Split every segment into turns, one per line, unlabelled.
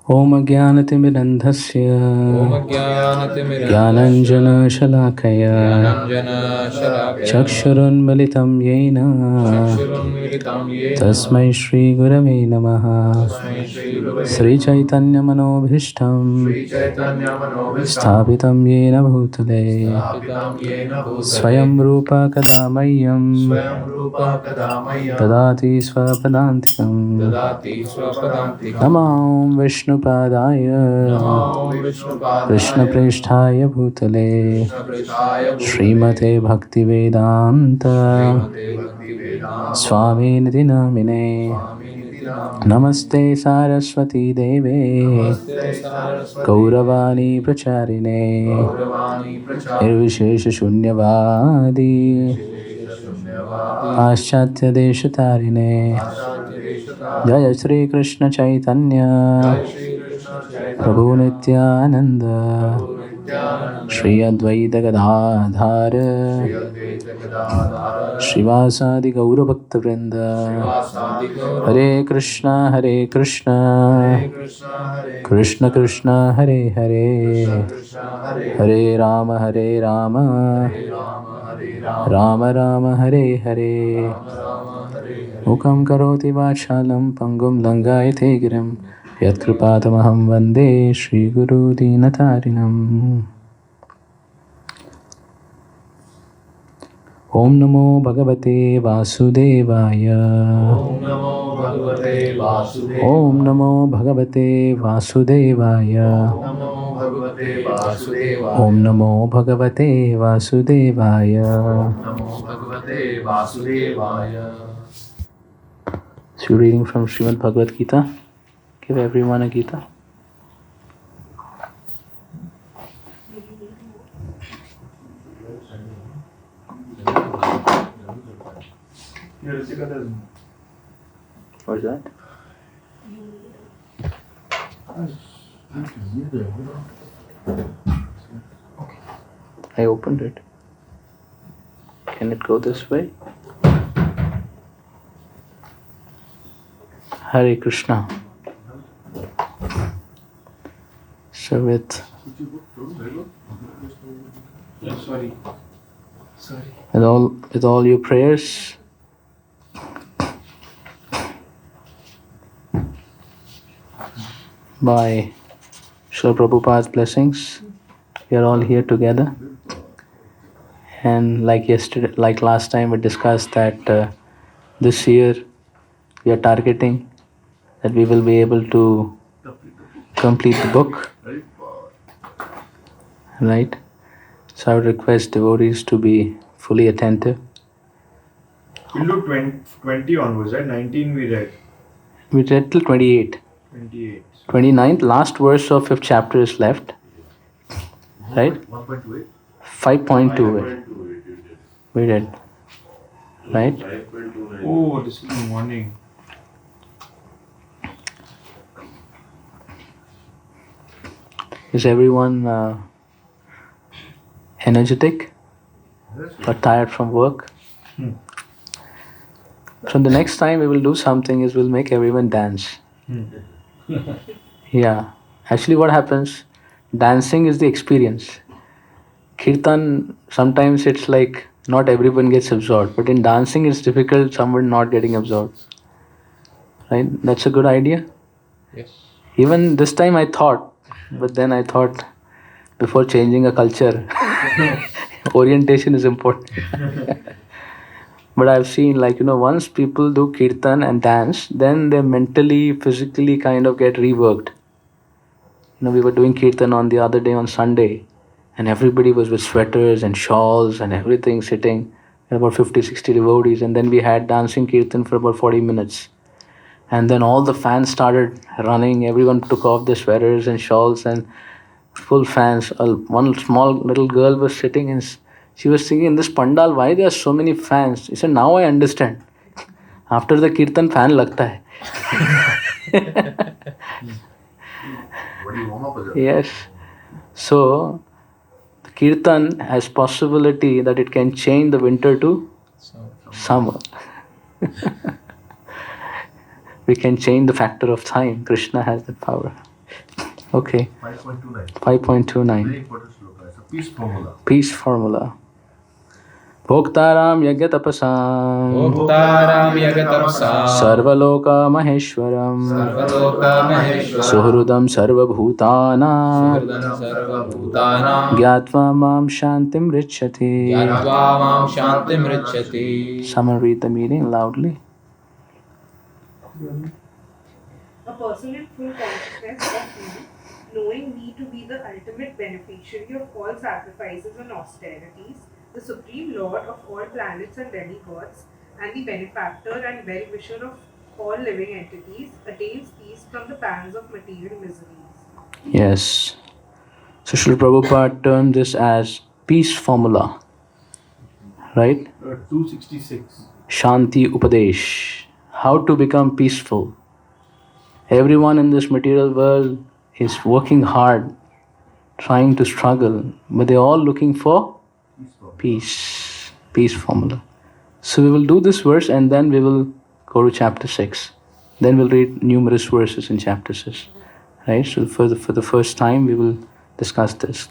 Om Jnanatimirandhasya Jnananjana Shalakaya Chakshurunmilitam Yena Tasmai Shri Gurave Namaha Sri Chaitanya Manobhishtam Sthapitam Yena Bhutale Swayam Rupa Kadamayyam Dadati Swapadantikam Namam Vishnupadaya Krishna Presthaya Bhutale Srimate Bhaktivedanta Swami Niti Namine Namaste Saraswati Deve Gauravani Pracharine Nirvishesha Shunyavadi Paschatya Deshatarine Jaya Shri Krishna Chaitanya Prabhu Nityananda Shri Advaita Gadadhara Srivasadi Gaura Bhakta Vrinda Hare Krishna Krishna Krishna Hare Hare Hare Rama Rama Rama Hare Hare Mukam karoti vachalam pangum langayate girim Yat kripatamaham vande Shri Guru Dinatarinam Om Namo Bhagavate Vasudevaya Om Namo Bhagavate Vasudevaya Om Namo Bhagavate Vasudevaya So reading from Srimad Bhagavad Gita. Give everyone a Gita. What's that? I opened it. Can it go this way? Hare Krishna. So with all your prayers, by Srila Prabhupada's blessings, we are all here together. And like last time we discussed that this year we are targeting that we will be able to complete the book. Right? So I would request devotees to be fully attentive.
We'll do 20 onwards, right? 19 we read.
We read till 28.
28.
29th, last verse of 5th chapter is left. Right?
1.28?
5.2. We did. Right?
Oh, this is the morning.
Is everyone energetic or tired from work? From the next time we will do something is we'll make everyone dance. Yeah. Actually what happens, dancing is the experience. Kirtan, sometimes it's like not everyone gets absorbed, but in dancing it's difficult someone not getting absorbed. Right? That's a good idea?
Yes.
Even this time I thought, but then I thought before changing a culture, orientation is important. But I've seen once people do kirtan and dance, then they mentally, physically kind of get reworked. We were doing kirtan on the other day on Sunday, and everybody was with sweaters and shawls and everything sitting, and about 50, 60 devotees, and then we had dancing kirtan for about 40 minutes. And then all the fans started running, everyone took off their sweaters and shawls and full fans. One small little girl was sitting and she was thinking, in this pandal, why there are so many fans? She said, now I understand. After the kirtan, fan lagta hai. Yes. So, the kirtan has possibility that it can change the winter to summer. We can change the factor of time. Krishna has the power. Okay.
5.29.
5.29.
Very important sloka. It's a peace formula.
Peace formula. Bhoktaram yagyatapasam
Bhoktaram yagatapasam
Sarvaloka Maheshwaram
Sarvaloka Maheshwaram
Suhrudam Sarvabhutanam
Suhridam Sarvabhutanam
Gyatva Mam Shantim Richati.
Yatva Mam Shantim Richati.
Someone read the meaning loudly.
A person in full consciousness of me, knowing me to be the ultimate beneficiary of all sacrifices and austerities, the supreme lord of all planets and demigods, and the benefactor and well-wisher of all living entities, attains peace from the pangs of material miseries.
Yes. So Srila Prabhupada termed this as peace formula. Right?
266.
Shanti Upadesh. How to become peaceful. Everyone in this material world is working hard, trying to struggle, but they're all looking for peace. Peace formula. So we will do this verse and then we will go to chapter 6. Then we'll read numerous verses in chapter 6. Right? So for the first time we will discuss this.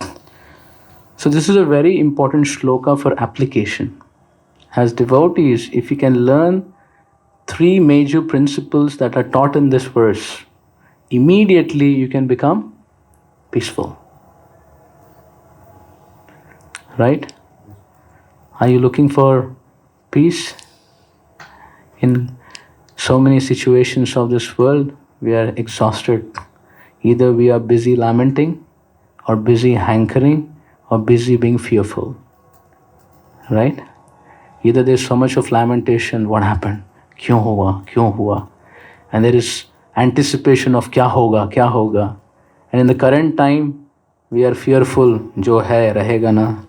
So this is a very important shloka for application. As devotees, if you can learn 3 major principles that are taught in this verse, immediately you can become peaceful. Right? Are you looking for peace? In so many situations of this world, we are exhausted. Either we are busy lamenting, or busy hankering, or busy being fearful. Right? Either there's so much of lamentation, what happened? Kyun hua? Kyun hua? And there is anticipation of kya hoga. And in the current time, we are fearful, jo hai, rahega na.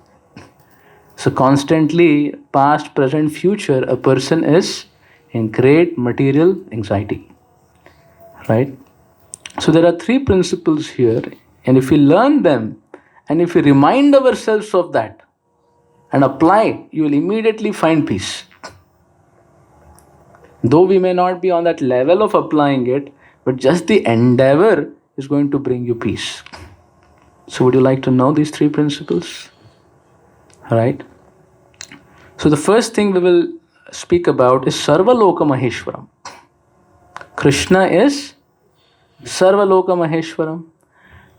So constantly, past, present, future, a person is in great material anxiety. Right? So there are 3 principles here, and if we learn them, and if we remind ourselves of that, and apply, you will immediately find peace. Though we may not be on that level of applying it, but just the endeavor is going to bring you peace. So would you like to know these 3 principles? Alright. So the first thing we will speak about is Sarvaloka Maheshwaram. Krishna is Sarvaloka Maheshwaram.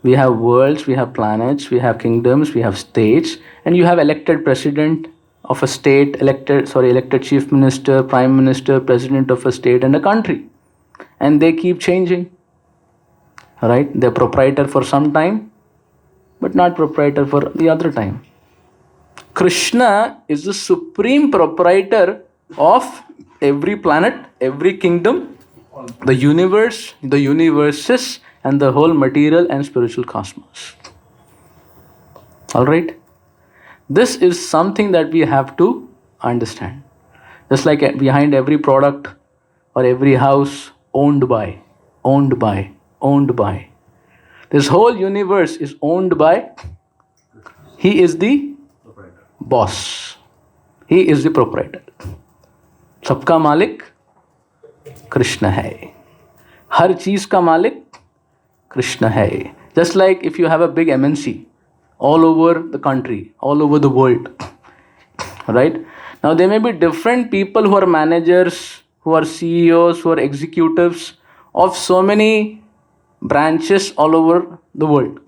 We have worlds, we have planets, we have kingdoms, we have states, and you have elected president of a state, elected chief minister, prime minister, president of a state and a country. And they keep changing. Right? They're proprietor for some time, but not proprietor for the other time. Krishna is the supreme proprietor of every planet, every kingdom, the universe, the universes, and the whole material and spiritual cosmos. Alright? This is something that we have to understand. Just like behind every product or every house, owned by. This whole universe is owned by, he is the boss. He is the proprietor. Sabka Malik, Krishna hai. Har cheez ka Malik, Krishna hai. Just like if you have a big MNC all over the country, all over the world. Right? Now there may be different people who are managers, who are CEOs, who are executives of so many branches all over the world.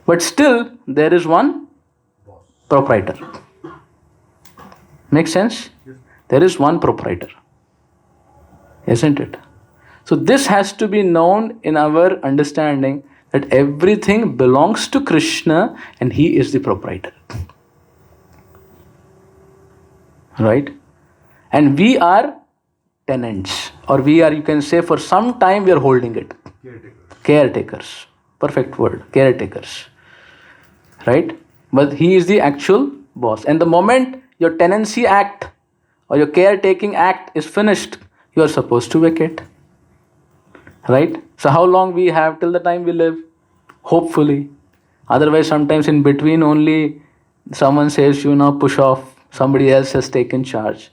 But still there is one proprietor. Make sense? There is one proprietor. Isn't it? So this has to be known in our understanding that everything belongs to Krishna and he is the proprietor. Right? And we are tenants, or we are, you can say, for some time we are holding it. Caretakers. Perfect word. Caretakers. Right? But he is the actual boss. And the moment your tenancy act or your caretaking act is finished, you are supposed to vacate. Right? So how long we have till the time we live? Hopefully. Otherwise, sometimes in between only someone says, you now push off, somebody else has taken charge.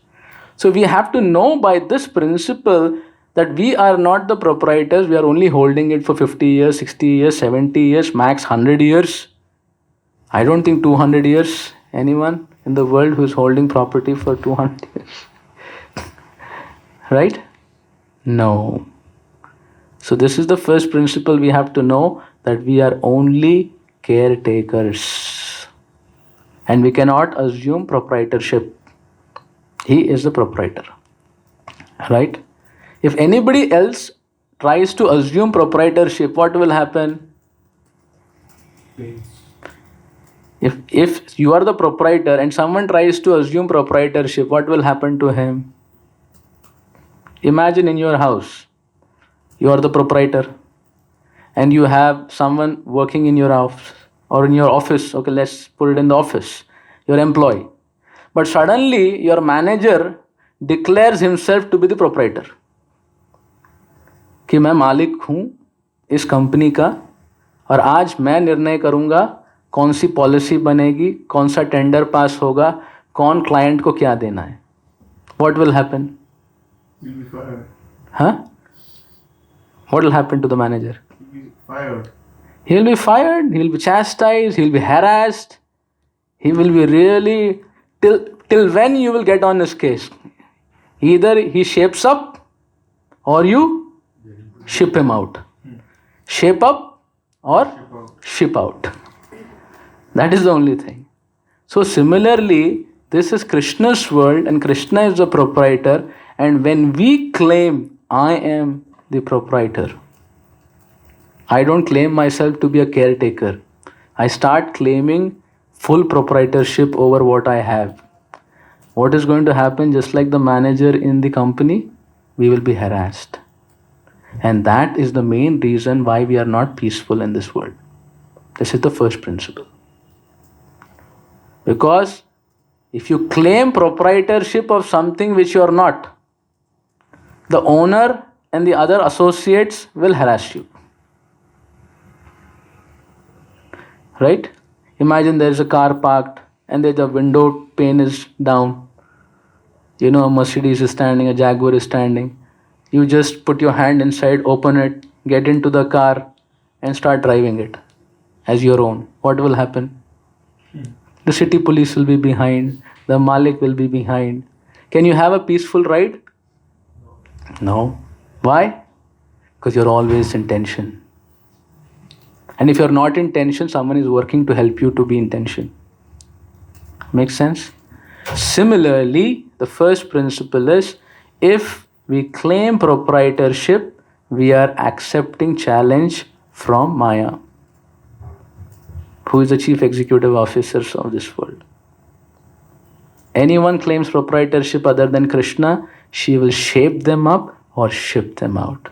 So we have to know by this principle that we are not the proprietors, we are only holding it for 50 years, 60 years, 70 years, max 100 years. I don't think 200 years, anyone in the world who is holding property for 200 years. Right? No. So this is the first principle we have to know, that we are only caretakers. And we cannot assume proprietorship. He is the proprietor. Right? If anybody else tries to assume proprietorship, what will happen? If you are the proprietor and someone tries to assume proprietorship, what will happen to him? Imagine in your house, you are the proprietor and you have someone working in your house or in your office. Okay, let's put it in the office, your employee. But suddenly your manager declares himself to be the proprietor. कि मैं मालिक हूँ इस company का और आज मैं निर्णय करूँगा कौन सी पॉलिसी बनेगी, कौन सा टेंडर पास होगा, कौन क्लाइंट को क्या देना है. What will happen?
He'll be fired.
Huh? What will happen to the manager?
He'll be fired.
He'll be fired, he'll be chastised, he'll be harassed. He will be really, till when you will get on his case? Either he shapes up or you ship him out. Shape up or ship out. That is the only thing. So similarly, this is Krishna's world and Krishna is the proprietor, and when we claim I am the proprietor, I don't claim myself to be a caretaker. I start claiming full proprietorship over what I have. What is going to happen? Just like the manager in the company, we will be harassed. And that is the main reason why we are not peaceful in this world. This is the first principle. Because if you claim proprietorship of something which you are not, the owner and the other associates will harass you. Right? Imagine there is a car parked and the window pane is down. You know, a Mercedes is standing, a Jaguar is standing. You just put your hand inside, open it, get into the car and start driving it as your own. What will happen? The city police will be behind. The Malik will be behind. Can you have a peaceful ride? No. Why? Because you're always in tension. And if you're not in tension, someone is working to help you to be in tension. Make sense? Similarly, the first principle is, if we claim proprietorship, we are accepting challenge from Maya, who is the chief executive officer of this world. Anyone claims proprietorship other than Krishna, she will shape them up or ship them out.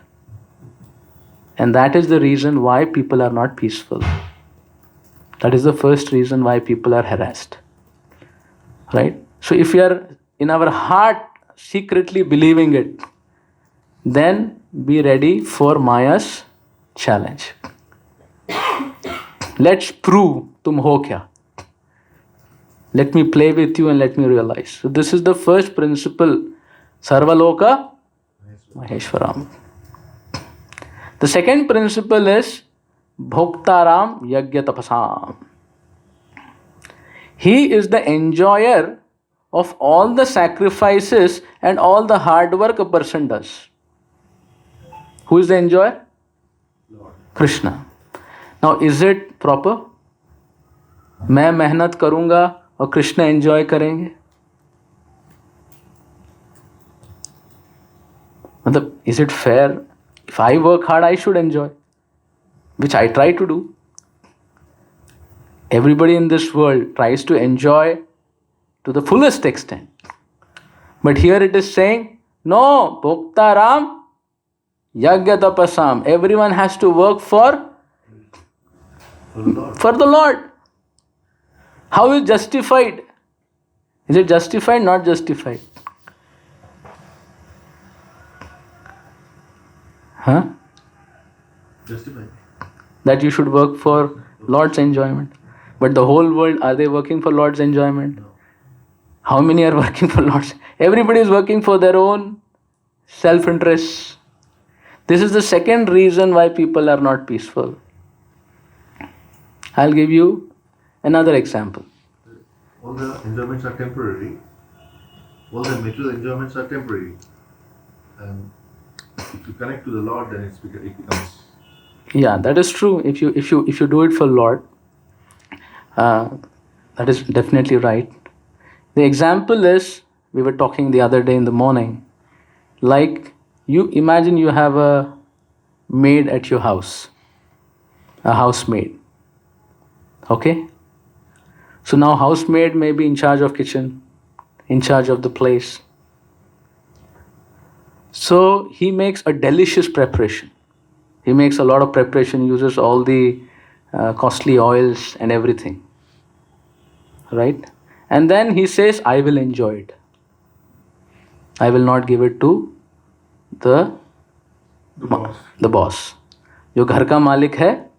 And that is the reason why people are not peaceful. That is the first reason why people are harassed. Right? So if we are in our heart secretly believing it, then be ready for Maya's challenge. Let's prove tum ho kya. Let me play with you and let me realize. So this is the first principle. Sarvaloka Maheshwaram. The second principle is Bhoktaram Yajna Tapasam. He is the enjoyer of all the sacrifices and all the hard work a person does. Who is the enjoyer?
Lord.
Krishna. Now is it proper? मैं मेहनत करूंगा और Krishna enjoy करेंगे? मतलब, is it fair? If I work hard, I should enjoy, which I try to do. Everybody in this world tries to enjoy to the fullest extent. But here it is saying, no, Bhoktaram Yajna Tapasam. Everyone has to work for the Lord. How is justified? Is it justified? Not justified. Huh?
Justified.
That you should work for Lord's enjoyment. But the whole world, are they working for Lord's enjoyment?
No.
How many are working for Lord's? Everybody is working for their own self-interest. This is the second reason why people are not peaceful. I'll give you another example.
All the enjoyments are temporary. All the material enjoyments are temporary. And if you connect to the Lord, then it becomes.
Yeah, that is true. If you do it for Lord, that is definitely right. The example is, we were talking the other day in the morning, like you imagine you have a maid at your house, a housemaid. Okay? So now housemaid may be in charge of kitchen, in charge of the place. So he makes a delicious preparation. He makes a lot of preparation, uses all the costly oils and everything. Right? And then he says, I will enjoy it. I will not give it to the boss. जो घर का मालिक है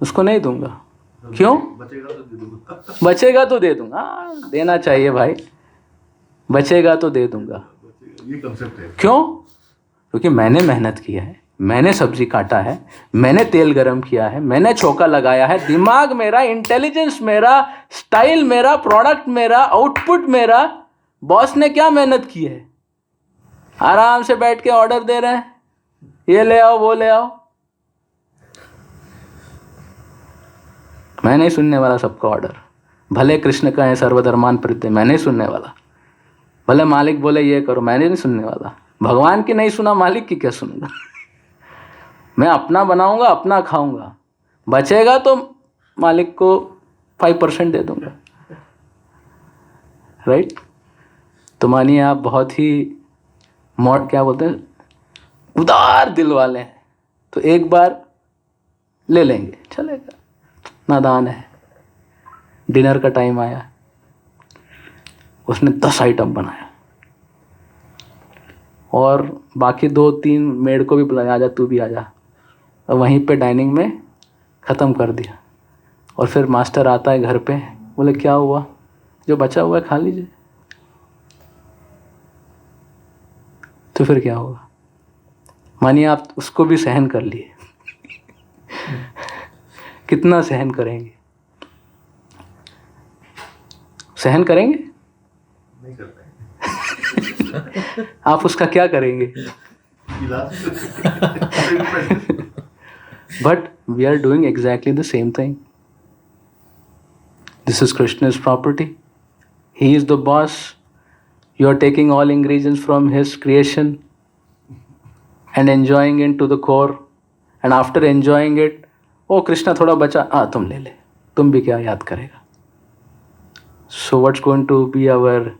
उसको नहीं दूंगा. क्यों? बचेगा तो दे दूंगा. देना चाहिए भाई. बचेगा तो दे दूंगा.
ये कंसेप्ट है.
क्यों? क्योंकि मैंने मेहनत किया है, मैंने सब्जी काटा है, मैंने तेल गरम किया है, मैंने चौका लगाया है, दिमाग मेरा, इंटेलिजेंस मेरा, स्टाइल मेरा, प्रोडक्ट मेरा, आउटपुट मेरा. बॉस ने क्या मेहनत की है? आराम से बैठ के ऑर्डर दे रहे हैं, ये ले आओ, वो ले आओ. मैं नहीं सुनने वाला सबका ऑर्डर. भले कृष्ण कहें सर्वधर्मान परित्यज्य, मैं नहीं सुनने वाला. भले मालिक बोले ये करो, मैं नहीं सुनने वाला. भगवान की नहीं सुना, मालिक की क्या सुनूंगा? मैं अपना बनाऊंगा, अपना खाऊंगा. बचेगा तो मालिक को 5% दे दूंगा. राइट? तो मानिए आप बहुत ही क्या बोलते हैं, उदार दिल वाले हैं, तो एक बार ले लेंगे, चलेगा. नादान है. डिनर का टाइम आया, उसने 10 आइटम बनाया और बाकी 2-3 मेड को भी बुलाया, आजा तू भी आजा, और वहीं पे डाइनिंग में ख़त्म कर दिया. और फिर मास्टर आता है घर पे, बोले क्या हुआ? जो बचा हुआ है खा लीजिए. तो फिर क्या होगा? मानिए आप उसको भी सहन कर लिए. कितना सहन करेंगे? सहन करेंगे?
नहीं कर पाएंगे.
आप उसका क्या करेंगे? But we are doing exactly the same thing. This is Krishna's property. He is the boss. You are taking all ingredients from his creation and enjoying it to the core. And after enjoying it, oh Krishna थोड़ा बचा, तुम ले ले, तुम भी क्या याद करेगा? So what's going to be our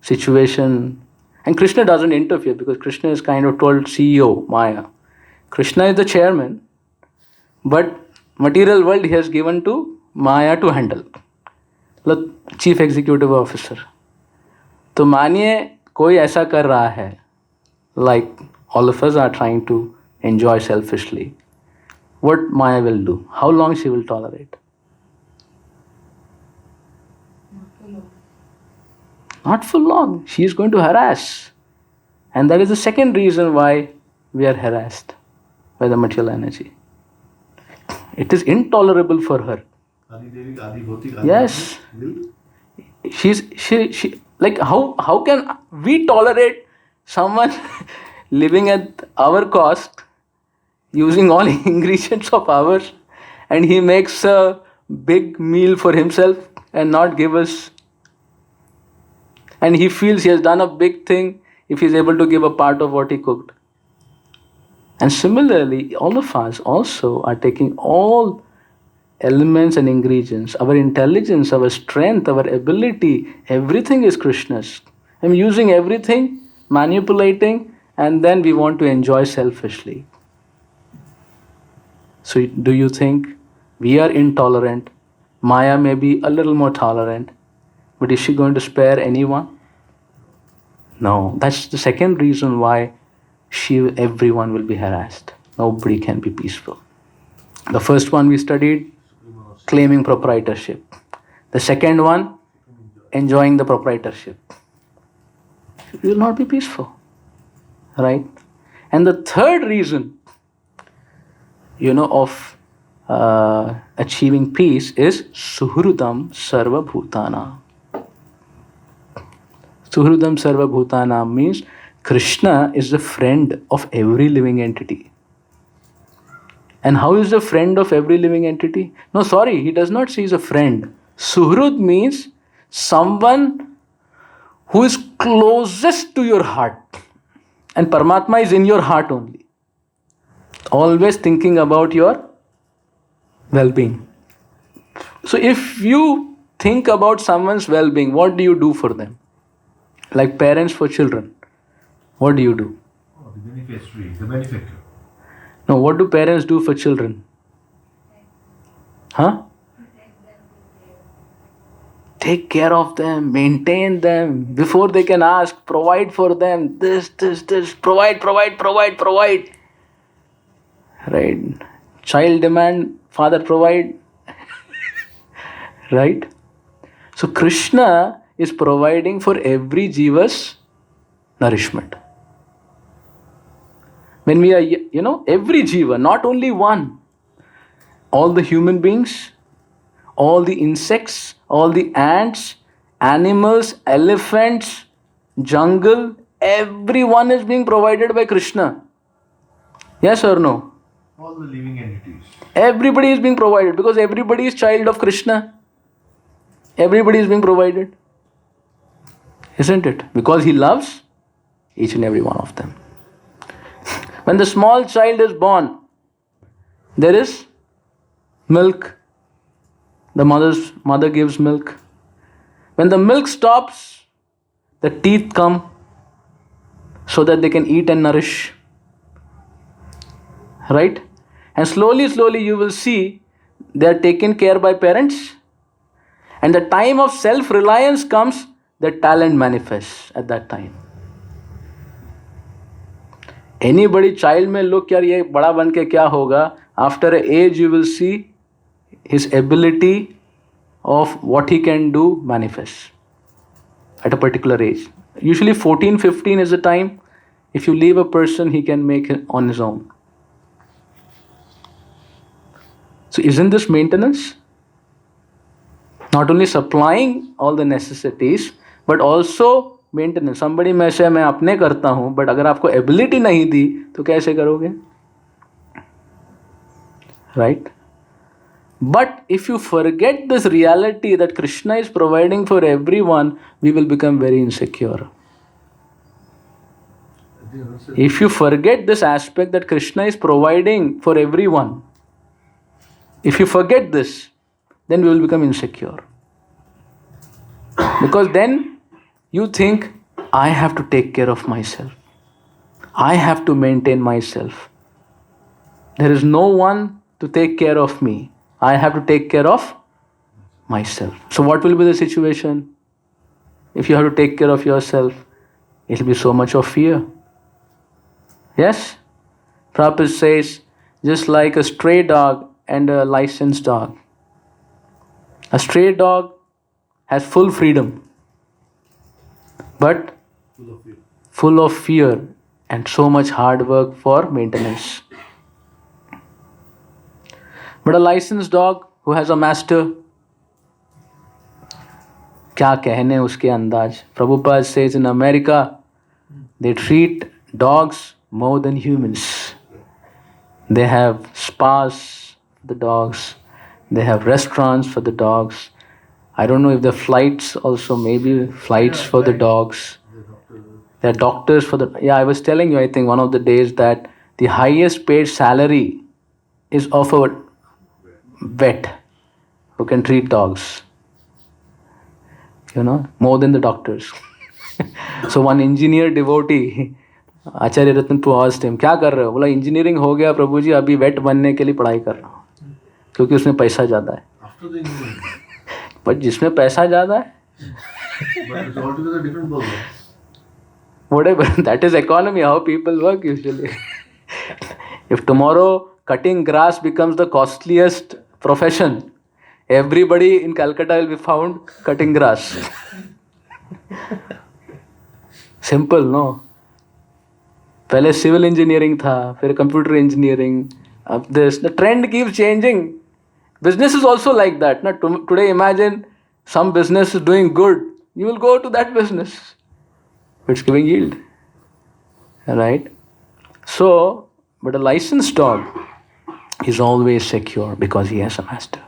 situation? And Krishna doesn't interfere because Krishna is kind of told CEO, Maya. Krishna is the chairman, but material world he has given to Maya to handle. Look, Chief Executive Officer. तो मानिए कोई ऐसा कर रहा है, like all of us are trying to enjoy selfishly. What Maya will do? How long she will tolerate? Not for long. She is going to harass. And that is the second reason why we are harassed by the material energy. It is intolerable for her. Yes. She like how can we tolerate someone living at our cost, using all ingredients of ours, and he makes a big meal for himself and not give us. And he feels he has done a big thing if he is able to give a part of what he cooked. And similarly, all of us also are taking all elements and ingredients, our intelligence, our strength, our ability, everything is Krishna's. I'm using everything, manipulating, and then we want to enjoy selfishly. So do you think we are intolerant? Maya may be a little more tolerant, but is she going to spare anyone? No. That's the second reason why everyone will be harassed. Nobody can be peaceful. The first one we studied, claiming proprietorship. The second one, enjoying the proprietorship. You will not be peaceful. Right? And the third reason, of achieving peace is Suhrudam Sarva Bhutana. Suhrudam Sarva Bhutana means Krishna is the friend of every living entity. And how is the friend of every living entity? No, sorry, he does not say he's a friend. Suhrud means someone who is closest to your heart. And Paramatma is in your heart only. Always thinking about your well-being. So if you think about someone's well-being, what do you do for them? Like parents for children. What do you do?
Oh, the beneficiary, the benefactor.
No, what do parents do for children? Huh? Take care of them, maintain them. Before they can ask, provide for them. This. Provide. Right? Child demand, father provide. Right? So Krishna is providing for every jiva's nourishment. When we are, every jiva, not only one, all the human beings, all the insects, all the ants, animals, elephants, jungle, everyone is being provided by Krishna. Yes or no?
All the living entities.
Everybody is being provided because everybody is child of Krishna. Everybody is being provided. Isn't it? Because he loves each and every one of them. When the small child is born, there is milk. The mother gives milk. When the milk stops, the teeth come so that they can eat and nourish. Right? And slowly you will see they are taken care by parents. And the time of self-reliance comes, the talent manifests at that time. Anybody child may look, yaar ye bada ban ke kya hoga? After an age you will see his ability of what he can do manifests at a particular age. Usually 14, 15 is the time. If you leave a person, he can make it on his own. So isn't this maintenance? Not only supplying all the necessities, but also maintenance. Somebody may say, मैं अपने करता हूँ, but अगर आपको ability नहीं दी, तो कैसे करोगे? Right? But if you forget this reality that Krishna is providing for everyone, we will become very insecure. If you forget this aspect that Krishna is providing for everyone, if you forget this, then we will become insecure. Because then you think, I have to take care of myself. I have to maintain myself. There is no one to take care of me. I have to take care of myself. So what will be the situation? If you have to take care of yourself, it will be so much of fear. Yes? Prabhupada says, just like a stray dog and a licensed dog. A stray dog has full freedom, but full of fear and so much hard work for maintenance. But a licensed dog who has a master, क्या कहने उसके अंदाज. Prabhupada says in America, they treat dogs more than humans. They have spas for the dogs. They have restaurants for the dogs. I don't know if the flights also, maybe flights for the dogs. There are doctors for the... Yeah, I was telling you, I think one of the days that the highest paid salary is of a vet who can treat dogs. More than the doctors. So one engineer devotee, Acharya Ratnapur asked him, क्या कर रहे हो? बोला engineering हो गया प्रभु जी, अभी wait बनने के लिए पढ़ाई कर रहा हूँ, क्योंकि उसमें पैसा ज़्यादा है. But जिसमें पैसा ज़्यादा है,
but it's altogether different ballgame.
Whatever, that is economy, how people work usually. If tomorrow cutting grass becomes the costliest profession, everybody in Calcutta will be found cutting grass. Simple, no? पहले civil engineering था, फिर computer engineering. The trend keeps changing. Business is also like that. Now, today imagine some business is doing good. You will go to that business. It's giving yield. Right? So, but a licensed dog is always secure because he has a master.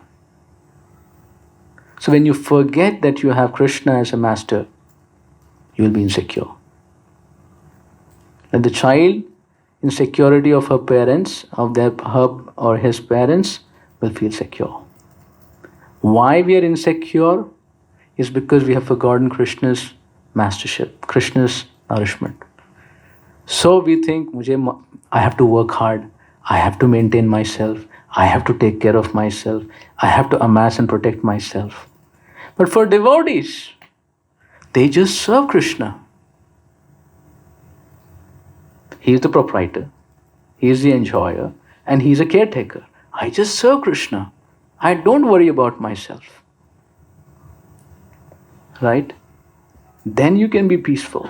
So when you forget that you have Krishna as a master, you will be insecure. And the child, insecurity of her parents, her or his parents, will feel secure. Why we are insecure is because we have forgotten Krishna's mastership, Krishna's nourishment. So we think, I have to work hard, I have to maintain myself, I have to take care of myself, I have to amass and protect myself. But for devotees, they just serve Krishna. He is the proprietor, he is the enjoyer, and he is a caretaker. I just serve Krishna. I don't worry about myself. Right? Then you can be peaceful.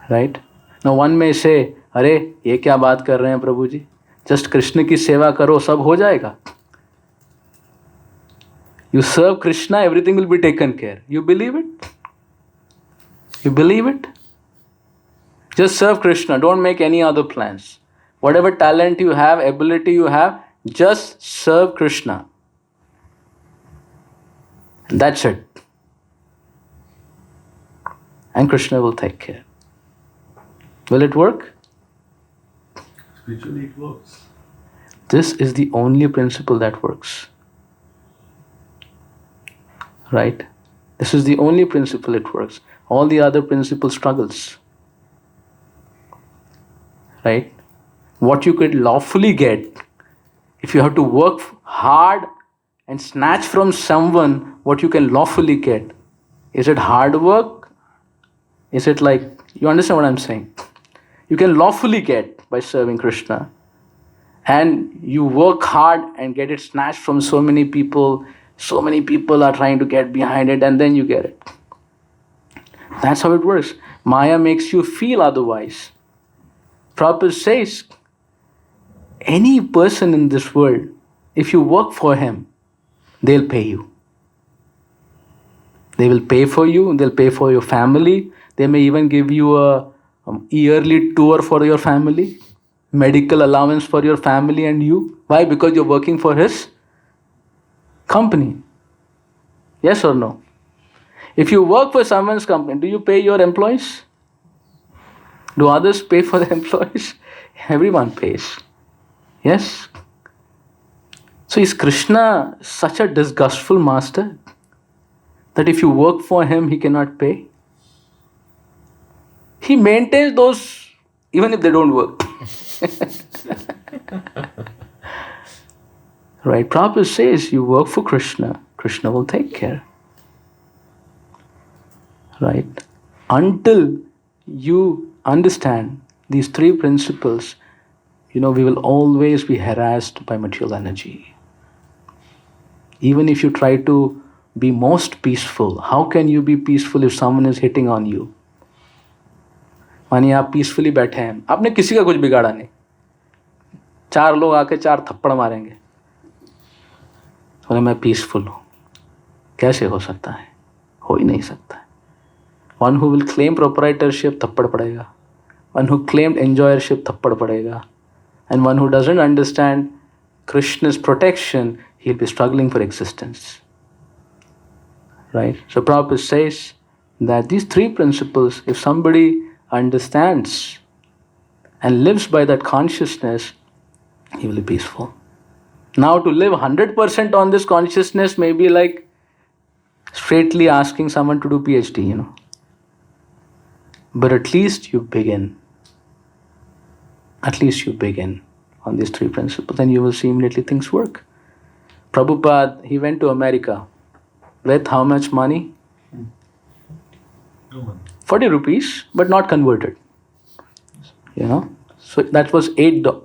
Right? Now one may say, अरे ये क्या बात कर रहे हैं प्रभु जी? Just Krishna की सेवा करो, सब हो जाएगा. You serve Krishna, everything will be taken care. You believe it? You believe it? Just serve Krishna, don't make any other plans. Whatever talent you have, ability you have, just serve Krishna. That's it. And Krishna will take care. Will it work?
Spiritually, it works.
This is the only principle that works. Right? This is the only principle it works. All the other principle struggles. Right? What you could lawfully get, if you have to work hard and snatch from someone what you can lawfully get, is it hard work? Is it like, you understand what I'm saying? You can lawfully get by serving Krishna, and you work hard and get it snatched from so many people are trying to get behind it, and then you get it. That's how it works. Maya makes you feel otherwise. Prabhupada says, any person in this world, if you work for him, they'll pay you. They will pay for you, they'll pay for your family, they may even give you a yearly tour for your family, medical allowance for your family and you. Why? Because you're working for his company. Yes or no? If you work for someone's company, do you pay your employees? Do others pay for the employees? Everyone pays. Yes? So is Krishna such a disgustful master that if you work for him, he cannot pay? He maintains those even if they don't work. Right? Prabhupada says, you work for Krishna, Krishna will take care. Right? Until you understand these three principles, we will always be harassed by material energy. Even if you try to be most peaceful, how can you be peaceful if someone is hitting on you? मानिए आप peacefully बैठे हैं, आपने किसी का कुछ बिगाड़ा नहीं, 4 लोग आके 4 थप्पड़ मारेंगे, बोले मैं पीसफुल हूँ. कैसे हो सकता है? हो ही नहीं सकता है. One who will claim proprietorship, थप्पड़ पड़ेगा. One who claimed enjoyership, थप्पड़ पड़ेगा. And one who doesn't understand Krishna's protection, he'll be struggling for existence. Right? So Prabhupada says that these 3 principles, if somebody understands and lives by that consciousness, he will be peaceful. Now to live 100% on this consciousness may be like straightly asking someone to do PhD, But at least you begin. At least you begin on these 3 principles, and you will see immediately things work. Prabhupada, he went to America with how much money? 40 rupees, but not converted. So that was $8.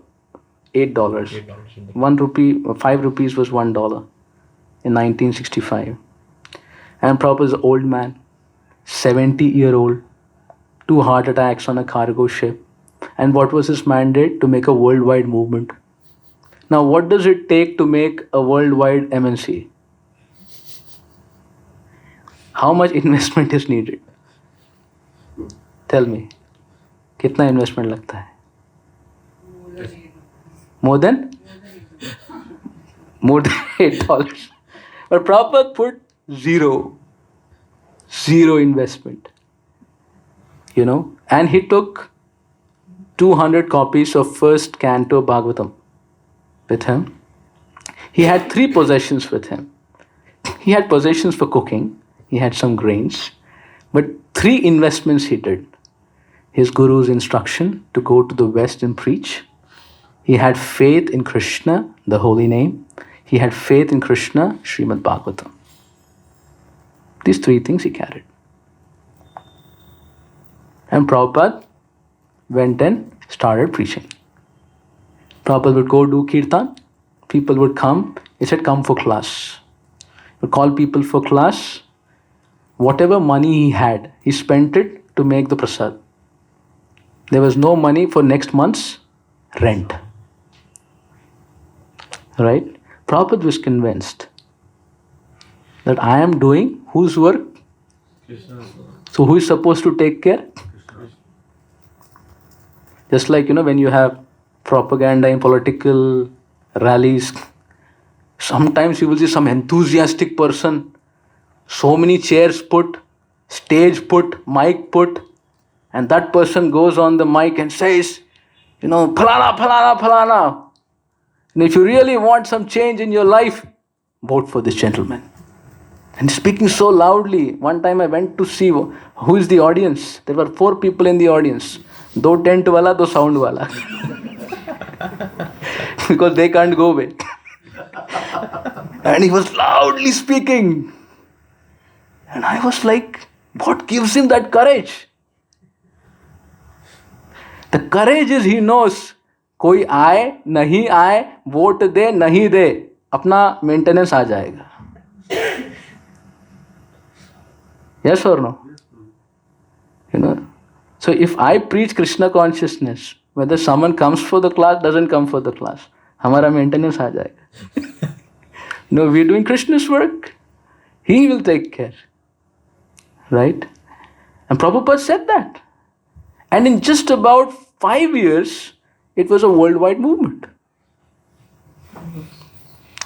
$8. 1 rupee, 5 rupees was $1 in 1965. And Prabhupada is an old man, 70-year-old. 2 heart attacks on a cargo ship. And what was his mandate? To make a worldwide movement. Now, what does it take to make a worldwide MNC? How much investment is needed? Tell me. कितना investment लगता है? More than $8. But Prabhupada put zero investment. And he took 200 copies of first canto Bhagavatam with him. He had 3 possessions with him. He had possessions for cooking, he had some grains, but 3 investments he did. His guru's instruction to go to the West and preach. He had faith in Krishna, the holy name. He had faith in Krishna, Srimad Bhagavatam. These 3 things he carried. And Prabhupada went and started preaching. Prabhupada would go do kirtan. People would come. He said, come for class. He would call people for class. Whatever money he had, he spent it to make the prasad. There was no money for next month's rent. Right? Prabhupada was convinced that I am doing whose work? So who is supposed to take care? Just like, when you have propaganda in political rallies, sometimes you will see some enthusiastic person, so many chairs put, stage put, mic put, and that person goes on the mic and says, phalana, phalana, phalana. And if you really want some change in your life, vote for this gentleman. And speaking so loudly, one time I went to see who is the audience. There were 4 people in the audience. Do tent wala, do sound wala. Because they can't go away. And he was loudly speaking. And I was like, what gives him that courage? The courage is he knows, कोई आए, नहीं आए, vote दे, नहीं दे, अपना maintenance आ जाएगा. Yes or no? So if I preach Krishna consciousness, whether someone comes for the class, doesn't come for the class, हमारा maintenance आ जाएगा. We're doing Krishna's work. He will take care. Right? And Prabhupada said that. And in just about 5 years, it was a worldwide movement.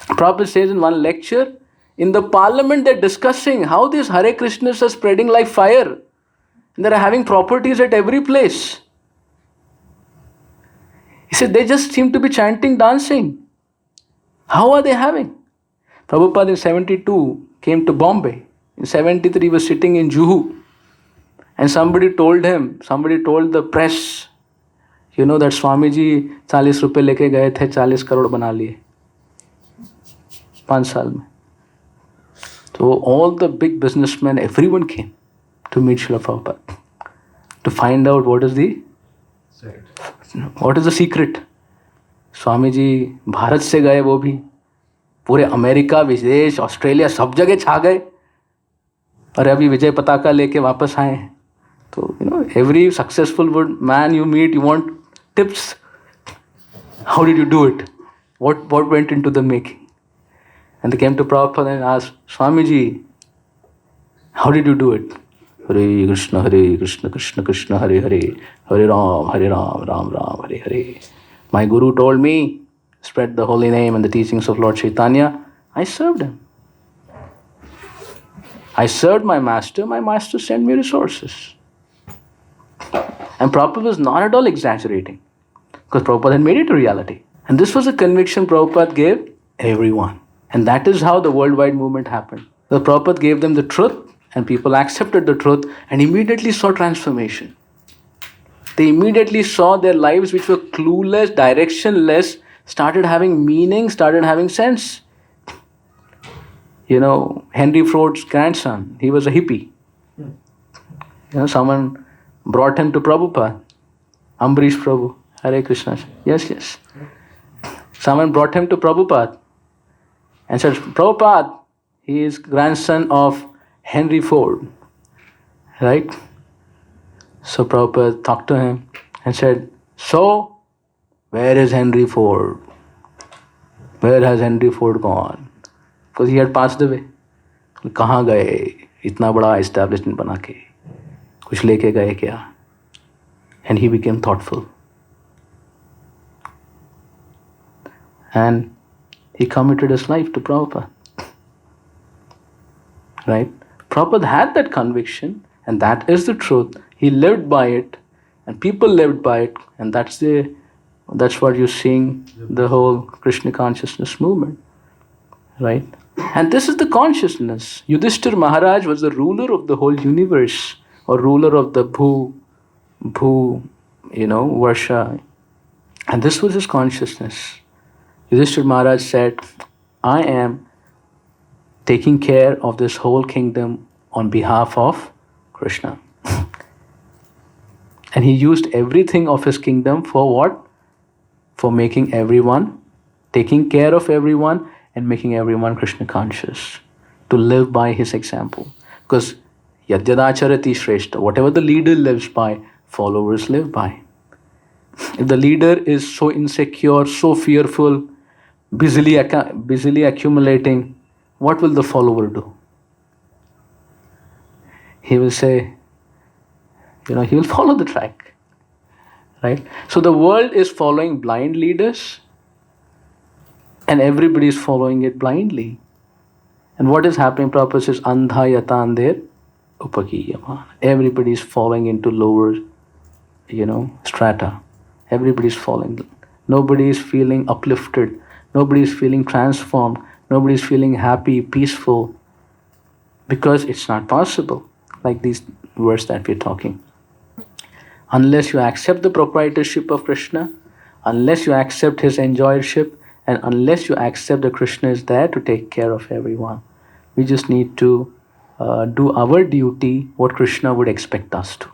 Prabhupada says in one lecture, in the parliament they're discussing how these Hare Krishnas are spreading like fire. And they're having properties at every place. He said, they just seem to be chanting, dancing. How are they having? Prabhupada in 72 came to Bombay. In 73 he was sitting in Juhu. And somebody told the press, that Swamiji 40 रुपए लेके गए थे, 40 करोड़ बना लिए 5 साल में. So all the big businessmen, everyone came to meet Srila Prabhupada to find out what is the secret. Swamiji Bharat से गए, वो भी पूरे अमेरिका, विदेश, ऑस्ट्रेलिया सब जगह छा गए, और अभी विजय पताका लेके वापस आए हैं. So every successful man you meet, you want tips. How did you do it? What went into the making? And they came to Prabhupada and asked, Swamiji, how did you do it? Hare Krishna, Krishna Krishna, Hare Hare, Hare Ram, Ram Ram, Hare Hare. My Guru told me, spread the holy name and the teachings of Lord Chaitanya. I served him. I served my master sent me resources. And Prabhupada was not at all exaggerating, because Prabhupada had made it a reality. And this was a conviction Prabhupada gave everyone. And that is how the worldwide movement happened. The Prabhupada gave them the truth, and people accepted the truth and immediately saw transformation. They immediately saw their lives, which were clueless, directionless, started having meaning, started having sense. Henry Ford's grandson, he was a hippie. Someone brought him to Prabhupada. Ambarish Prabhu, Hare Krishna. Yes. Someone brought him to Prabhupada and said, Prabhupada, he is grandson of Henry Ford. Right? So Prabhupada talked to him and said, "So, where is Henry Ford? Where has Henry Ford gone?" Because he had passed away. कहाँ गए इतना बड़ा establishment बना के कुछ लेके गए क्या? And he became thoughtful. And he committed his life to Prabhupada. Right? Prabhupada had that conviction, and that is the truth. He lived by it, and people lived by it, and that's what you're seeing the whole Krishna consciousness movement. Right? And this is the consciousness. Yudhishthir Maharaj was the ruler of the whole universe, or ruler of the Bhu, Varsha. And this was his consciousness. Yudhishthir Maharaj said, I am taking care of this whole kingdom on behalf of Krishna. And he used everything of his kingdom for what? For making everyone, taking care of everyone and making everyone Krishna conscious. To live by his example. Because Yadyadacharati Shrestha, whatever the leader lives by, followers live by. If the leader is so insecure, so fearful, busily accumulating, what will the follower do? He will say, he will follow the track. Right? So the world is following blind leaders and everybody is following it blindly. And what is happening, Prabhupada says, Andha yatandir upakiyama. Everybody is falling into lower, strata. Everybody is falling. Nobody is feeling uplifted. Nobody is feeling transformed. Nobody is feeling happy, peaceful. Because it's not possible. Like these words that we're talking. Unless you accept the proprietorship of Krishna, unless you accept his enjoyership, and unless you accept that Krishna is there to take care of everyone. We just need to do our duty, what Krishna would expect us to.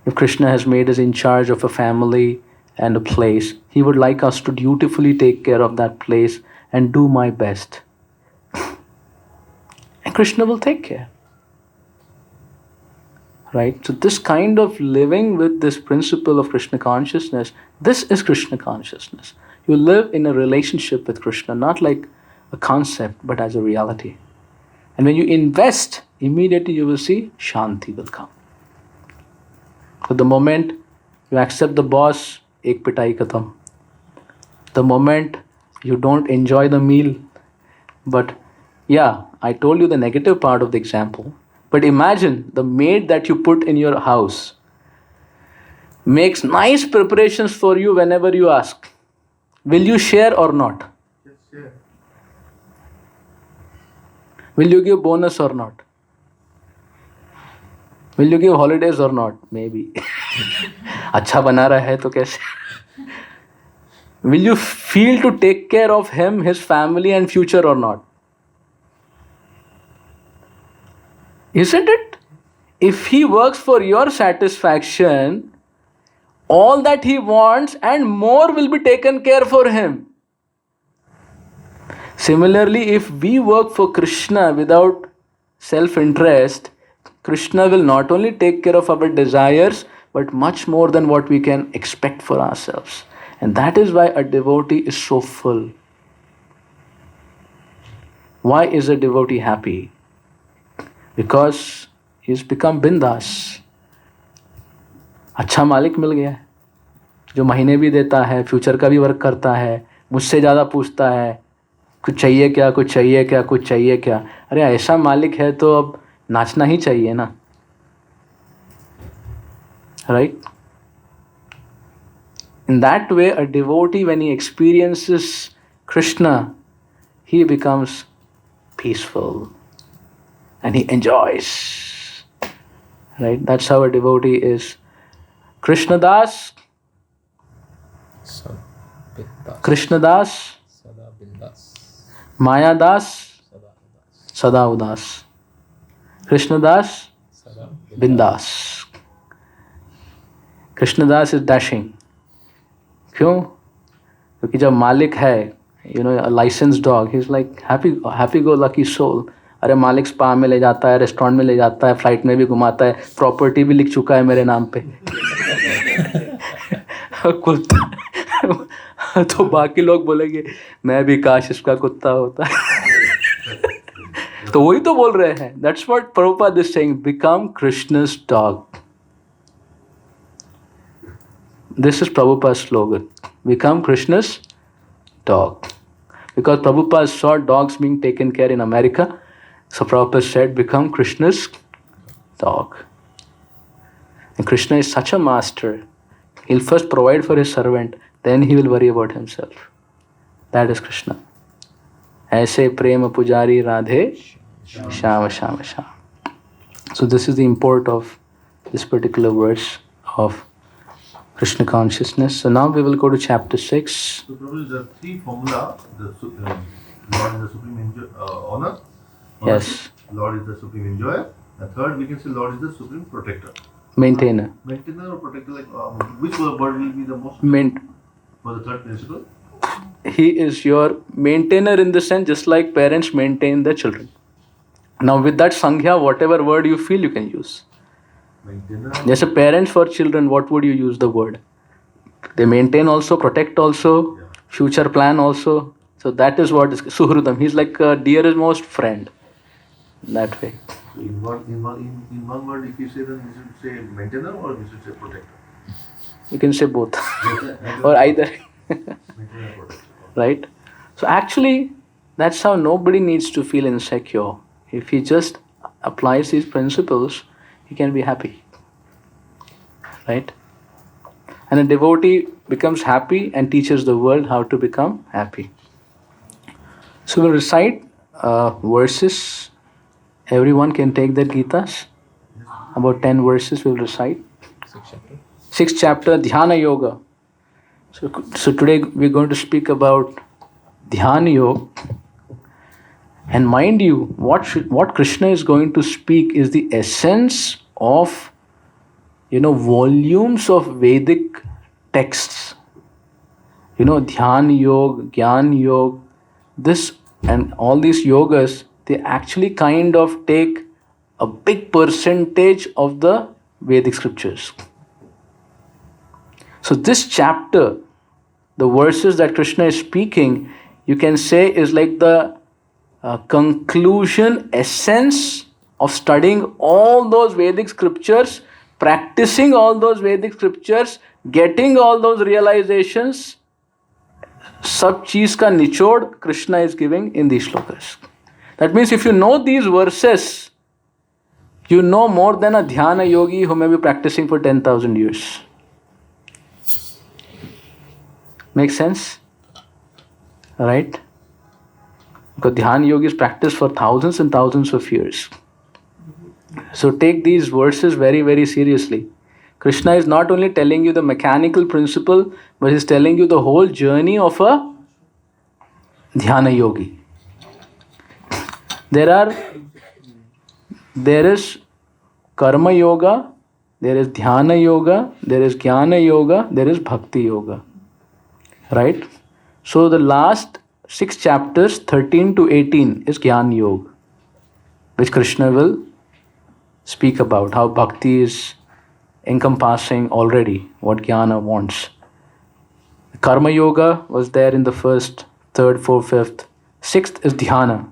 If Krishna has made us in charge of a family and a place, he would like us to dutifully take care of that place and do my best. And Krishna will take care. Right? So this kind of living with this principle of Krishna consciousness, this is Krishna consciousness. You live in a relationship with Krishna, not like a concept, but as a reality. And when you invest, immediately you will see Shanti will come. So the moment you accept the boss, ek pitai khatam. The moment you don't enjoy the meal, but yeah, I told you the negative part of the example. But imagine the maid that you put in your house makes nice preparations for you whenever you ask. Will you share or not?
Yes, yeah.
Will you give bonus or not? Will you give holidays or not? Maybe. अच्छा बना रहा है तो कैसे? Will you feel to take care of him, his family and future or not? Isn't it? If he works for your satisfaction, all that he wants and more will be taken care for him. Similarly, if we work for Krishna without self-interest, Krishna will not only take care of our desires, but much more than what we can expect for ourselves. And that is why a devotee is so full. Why is a devotee happy? Because he's become bindas. अच्छा मालिक मिल गया है जो महीने भी देता है, future का भी वर्क करता है, मुझसे ज़्यादा पूछता है, कुछ चाहिए क्या, कुछ चाहिए क्या, कुछ चाहिए क्या. अरे ऐसा मालिक है तो अब नाचना ही चाहिए ना. Right? In that way, a devotee, when he experiences Krishna, he becomes peaceful and he enjoys. Right? That's how a devotee is. Krishna Das, Krishna Das, Maya Das, Sada Udas. Krishna Das, Bindas. Krishna Das is dashing. क्यों? क्योंकि जब मालिक है, a licensed dog, he's like happy go lucky soul. अरे मालिक spa में ले जाता है, रेस्टोरेंट में ले जाता है, फ्लाइट में भी घुमाता है, प्रॉपर्टी भी लिख चुका है मेरे नाम पे। कुत्ता तो बाकी लोग बोलेंगे मैं भी काश इसका कुत्ता होता। तो वही तो बोल रहे हैं, that's what Prabhupada is saying, become Krishna's dog. This is Prabhupada slogan, become Krishna's dog. Because Prabhupada saw dogs being taken care in America, so Prabhupada said, become Krishna's dog. And Krishna is such a master. He'll first provide for his servant, then he will worry about himself. That is Krishna. Aise Prema Pujari Radhe Shama Shama Shama. So this is the import of this particular verse of Krishna consciousness. So now we will go to chapter 6.
So probably the three formula, Lord is the supreme honor.
Yes.
Lord is the supreme enjoyer. And third, we can say Lord is the supreme protector.
Maintainer.
Maintainer or protector, like which word will be the most for the third principle?
He is your maintainer in the sense, just like parents maintain their children. Now with that sankhya, whatever word you feel, you can use.
Maintainer.
Yes, a parent for children, what would you use the word? They maintain also, protect also, future plan also. So that is what is Suhrudam. He's like a dearest most friend. That way.
In one word, if you say, then we should say maintainer or we should say protector.
You can say both. Or either.
Maintainer, protector.
Right? So actually, that's how nobody needs to feel insecure. If he just applies these principles, he can be happy. Right? And a devotee becomes happy and teaches the world how to become happy. So we'll recite verses. Everyone can take their Gitas. About 10 verses we'll recite. 6th chapter, Dhyana Yoga. So today we're going to speak about Dhyana Yoga. And mind you, what Krishna is going to speak is the essence of, volumes of Vedic texts. Dhyan Yoga, Gyan Yoga, this and all these yogas, they actually kind of take a big percentage of the Vedic scriptures. So this chapter, the verses that Krishna is speaking, you can say is like the conclusion, essence of studying all those Vedic scriptures, practicing all those Vedic scriptures, getting all those realizations. सब चीज का निचोड़ Krishna is giving in these shlokas. That means if you know these verses, you know more than a dhyana yogi who may be practicing for 10,000 years. Makes sense? Right? Because dhyana yogis practice for thousands and thousands of years. So take these verses very, very seriously. Krishna is not only telling you the mechanical principle, but he's telling you the whole journey of a dhyana yogi. There is karma yoga, there is dhyana yoga, there is jnana yoga, there is bhakti yoga. Right? So the last 6 chapters, 13 to 18, is Gyan Yoga, which Krishna will speak about, how bhakti is encompassing already what Jnana wants. Karma Yoga was there in the 1st, 3rd, 4th, 5th. 6th is Dhyana.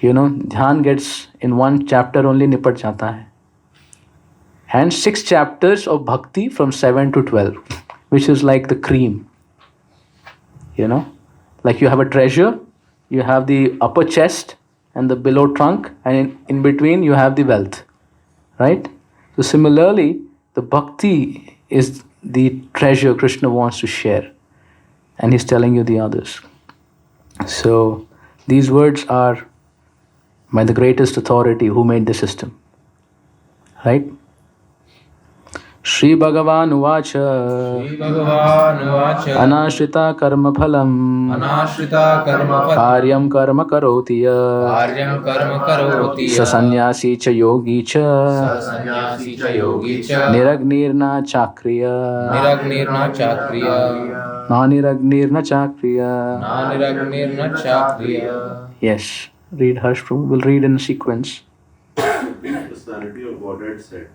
Dhyan gets in one chapter only nipat jata hai. And 6 chapters of Bhakti from 7 to 12, which is like the cream. Like you have a treasure, you have the upper chest and the below trunk, and in between you have the wealth. Right? So similarly, the bhakti is the treasure Krishna wants to share. And he's telling you the others. So these words are by the greatest authority who made the system. Right? Shri Bhagavan Uvacha Anashrita Karma Phalam Karyam Karma Karotiya Sasanyasi Cha Yogi Cha Niragnirna Chakriya Naniragnirna Chakriya. Yes. read Harsh Prabhu. We'll read in sequence.
The personality of Godhead said,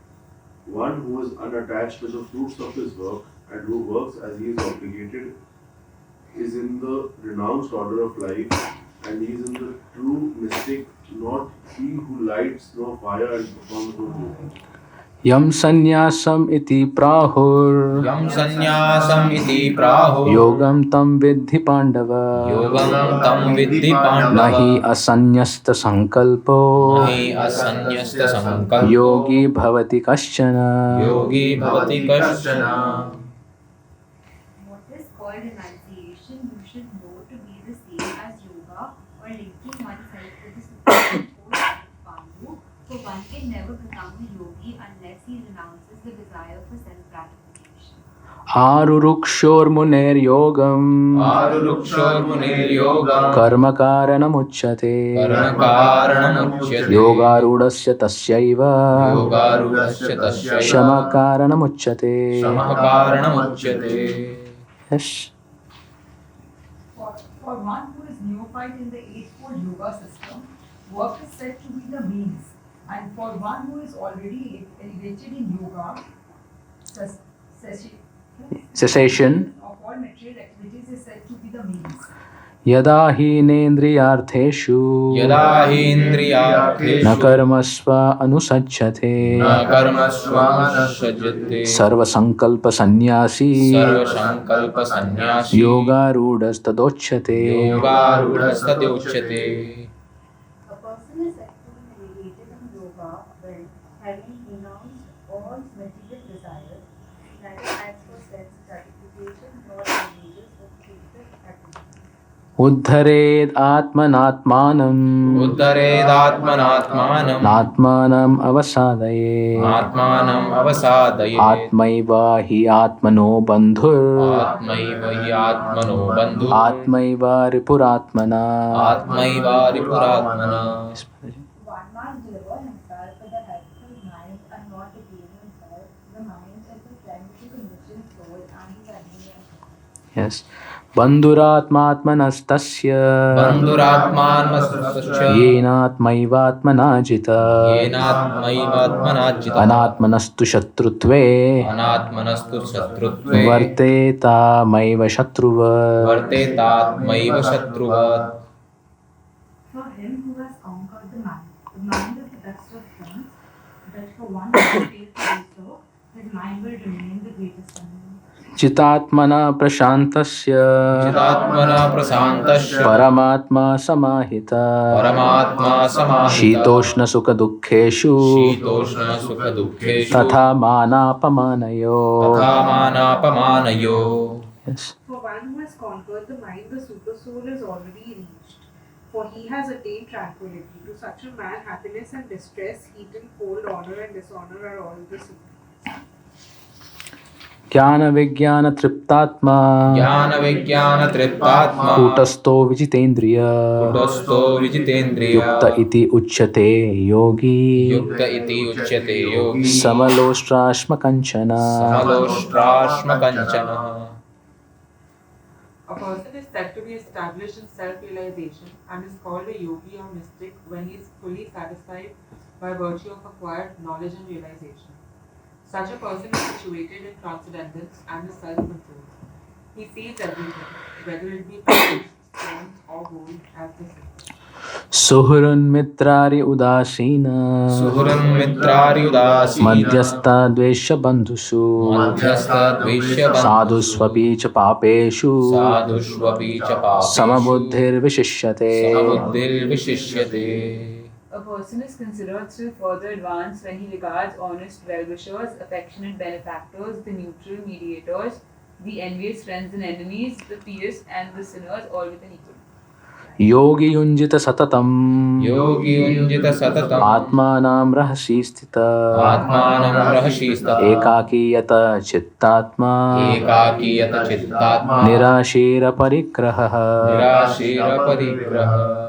one who is unattached to the fruits of his work and who works as he is obligated is in the renounced order of life, and he is in the true mystic, not he who lights no fire and performs no duty.
Yam sannyasam iti prahur
Yam sannyasam iti praho
yogam tam vidhi pandava
yogam tam vidhi pandava
nahi asanyasta sankalpo
nahi asanyasta sankalpo
yogi bhavati kaschana.
yogi bhavati kaschana.
What is called renunciation, you should know to be the same as yoga or linking oneself with the Supreme Force like Pandu, for one can never become a yogi unless he renounces the desire for self-gratification.
Arurukshor muner yogam
Arurukshor munir yogam
karma karanam uchyate
karma karanam uchyate
yogarudasya tasyaiva
yogarudasya tasyaiva
shama karanam uchyate.
samah karanam uchyate.
Yes.
For one who is neophyte in the eightfold yoga system, work is said to be the means, and for one who is already elevated in yoga,
Cessation.
of all material activities is said to be the means.
Yada hi nendriyartheshu
Yada hi indriyartheshu
na karmasva anusachyate
na karmasva anusajyate
sarva sankalpa sannyasi
sarva sankalpa sannyasi
yogarudhas tadochyate.
yogarudhasta uchyate.
A person is said to be elevated in yoga when, having renounced all material desires, neither acts for sense gratification nor engages with fruitless activities.
Uddhared atmanatmanam
Uddharedatmanatmanam
natmanam avasadaye
atmanam avasadaye
atmaiva hi atmano bandhur
atmaiva hi atmano bandhu
atmaiva ripuratmana.
atmaiva ripuratmana.
One must deliver himself with the help of his mind and not deceive himself. The mind is the friend to the conditioned soul and his enemy.
Yes. Bandhuratmatmanastasya
Bandhuratmanmastasya
yenatmaivatmanajita
yenatmaivatmanajita
anatmanastu shatrutve
anatmanastu satrutve
varteta maiva shatruva.
vartetatmaiva shatruvat.
For him who has conquered the mind is the best of friends, but for one who fails to do so, his mind will remain the greatest enemy.
Chitatmana prashantasya
Chidatmana prasantasya
paramatma samahita
paramatma samahita
shitoshna sukha dukkheshu
shitoshna sukha dukkheshu
tatha manapamanayo.
tatha manapamanayo.
Yes.
For one who has conquered the mind, the super soul is already reached. For he has attained tranquility. To such a man, happiness and distress, heat and cold, honor and dishonor are all the same.
Jnana vijnana triptatma
Jnana vijnana triptatma
kutasto vijitendriya
kutasto vijitendriya
yukta iti uchyate yogi
yukta iti uchyate yogi
samaloshtrashma kanchana.
samaloshtrashma kanchana.
A person is said to be established in self-realization and is called a yogi or mystic when he is fully satisfied by virtue of acquired knowledge and realization. Such a person is situated in transcendence and is self-controlled. He sees everything, whether it be precious, stones or gold, as the same.
Suhurun mitrari udasina
Suhuram mitrari udasina
madhyastha dvesha bandhusu
madhyastha dveshya
sadhusvapi cha papeshu
sadhushvapi cha papeshu
samabuddhir vishishyate.
samabuddhir vishishyate.
A person is considered still further advanced when he regards honest well-wishers, affectionate benefactors, the neutral mediators, the envious friends and enemies, the pious and the sinners, all with an equal.
Yogi yunjita satatam
Yogi unjita satatam
atmanam rahasi sthita
atmanam rahashistata
ekakiyata chittatma
ekakiyata chittatma
nirashira parigraha.
nirashira parigraha.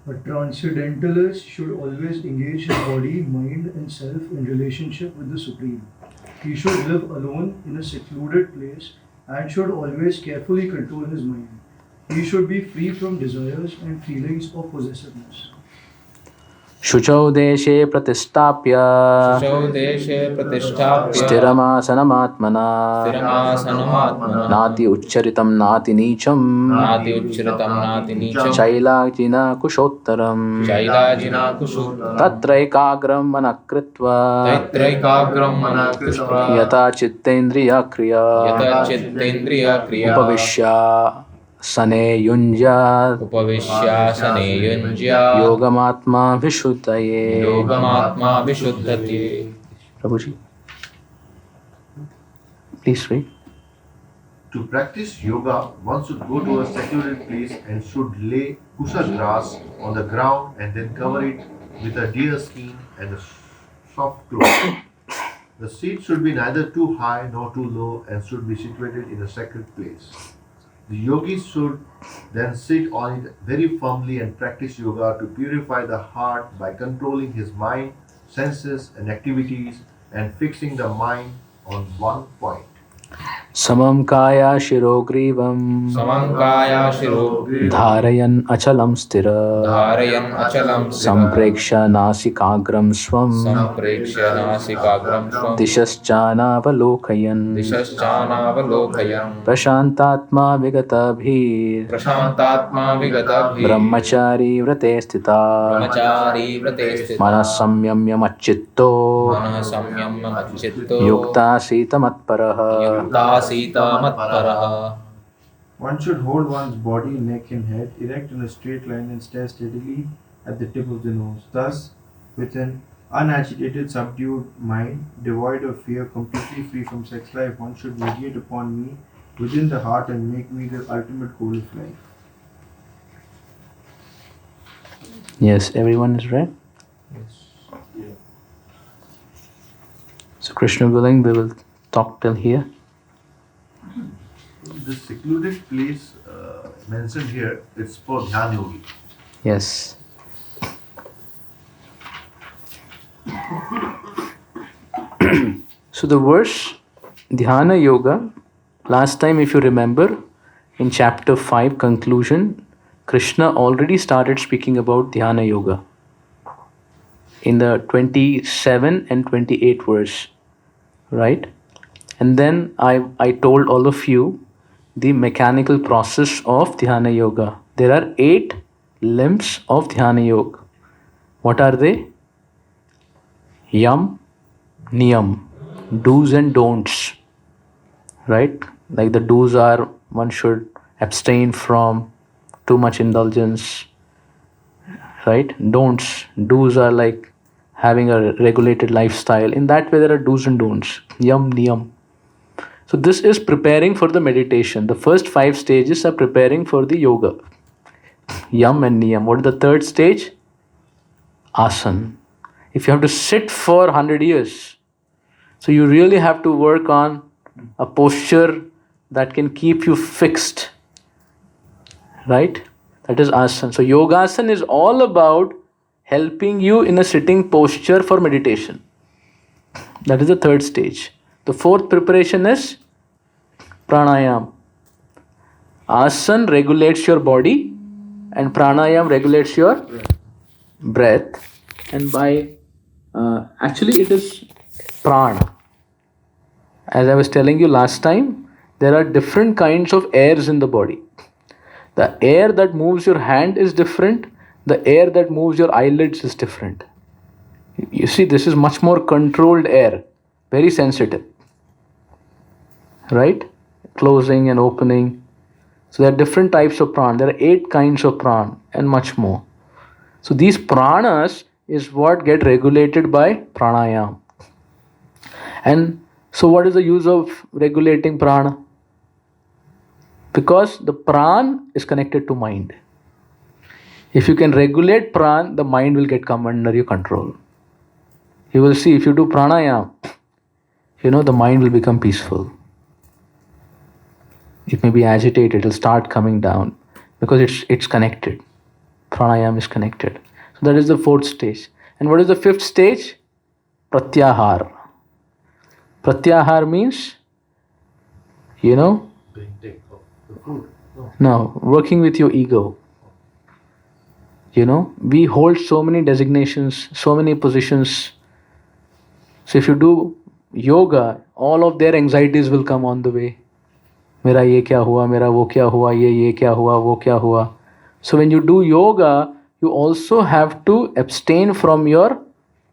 A transcendentalist should always engage his body, mind, and self in relationship with the Supreme. He should live alone in a secluded place and should always carefully control his mind. He should be free from desires and feelings of possessiveness.
शुचौ देशे प्रतिष्ठाप्य
शुचौ देशे प्रतिष्ठाप्य
स्थिरमासनमात्मना
स्थिरमासनमात्मनः
नाति उच्चरितं नाति नीचं
नाति उच्चरितं नाति नीचं
चैलाजिना कुशोत्तरम्
शैलाजिनाकुशोत्तरम्
तत्रैकाग्रं मनः कृत्वा
तत्रैकाग्रं मनः कृत्वा
यथा चित्तेन्द्रिया क्रिया
यथा चित्तेन्द्रियक्रिया
उपविश्य सने युञ्जात्
उपविश्यासने युञ्ज्यात्
योगमात्मा विशुद्धये
योगमात्मा विशुद्धते.
Prabhuji, please read.
To practice yoga, one should go to a secluded place and should lay kusha grass on the ground and then cover it with a deer skin and a soft cloth. The seat should be neither too high nor too low and should be situated in a sacred place. The yogi should then sit on it very firmly and practice yoga to purify the heart by controlling his mind, senses, and activities and fixing the mind on one point.
समं काया शिरोग्रीवं
समं काया शिरो
धारयन् अचलं स्थिर
धारयन् अचलं
सम्प्रेक्ष्य नासिकाग्रं स्वं
सम्प्रेक्ष्य नासिकाग्रं स्वं
दिशश्चानावलोकयन्
दिशश्चानावलोकयन्
प्रशान्तात्मा विगतभिः
प्रशान्तात्मा विगतभिः
ब्रह्मचारी व्रते स्थिता
ब्रह्मचारी व्रते स्थितः
मनः संयम्य मच्चित्तो
मनः संयम्य मच्चित्तो
युक्तासीत मत्परः
युक्तासीत मत्परः.
One should hold one's body, neck and head erect in a straight line and stare steadily at the tip of the nose. Thus, with an unagitated, subdued mind, devoid of fear, completely free from sex life, one should radiate upon me within the heart and make me the ultimate goal of life.
Yes, everyone is read.
Yes.
So Krishna willing, we will talk till here.
The secluded place mentioned here, it's for Dhyan Yogi.
Yes. So the verse Dhyana Yoga, last time if you remember, in chapter 5 conclusion, Krishna already started speaking about Dhyana Yoga in the 27 and 28 verse, right? And then I told all of you the mechanical process of Dhyana Yoga. There are 8 limbs of Dhyana Yoga. What are they? Yam, Niyam, do's and don'ts, right? Like the do's are one should abstain from too much indulgence, right? Do's are like having a regulated lifestyle. In that way, there are do's and don'ts. Yam, Niyam. So this is preparing for the meditation. The first 5 stages are preparing for the yoga. Yam and Niyam. What is the third stage? Asan. If you have to sit for 100 years, so you really have to work on a posture that can keep you fixed, right? That is asana. So yogasana is all about helping you in a sitting posture for meditation. That is the third stage. The fourth preparation is pranayam. Asana regulates your body and pranayam regulates your breath. And by actually it is prana. As I was telling you last time, there are different kinds of airs in the body. The air that moves your hand is different. The air that moves your eyelids is different. You see, this is much more controlled air, very sensitive, right? Closing and opening. So there are different types of prana. There are 8 kinds of prana and much more. So these pranas is what get regulated by pranayam. And so what is the use of regulating prana? Because the pran is connected to mind. If you can regulate pran, the mind will come under your control. You will see if you do pranayam, the mind will become peaceful. It may be agitated, it will start coming down because it's connected. Pranayam is connected. So that is the 4th stage. And what is the 5th stage? Pratyahar. Pratyahar means,
The intake of the food.
No, working with your ego. We hold so many designations, so many positions. So if you do yoga, all of their anxieties will come on the way. मेरा ये क्या हुआ, मेरा वो क्या हुआ, ये क्या हुआ, वो क्या हुआ. So when you do yoga, you also have to abstain from your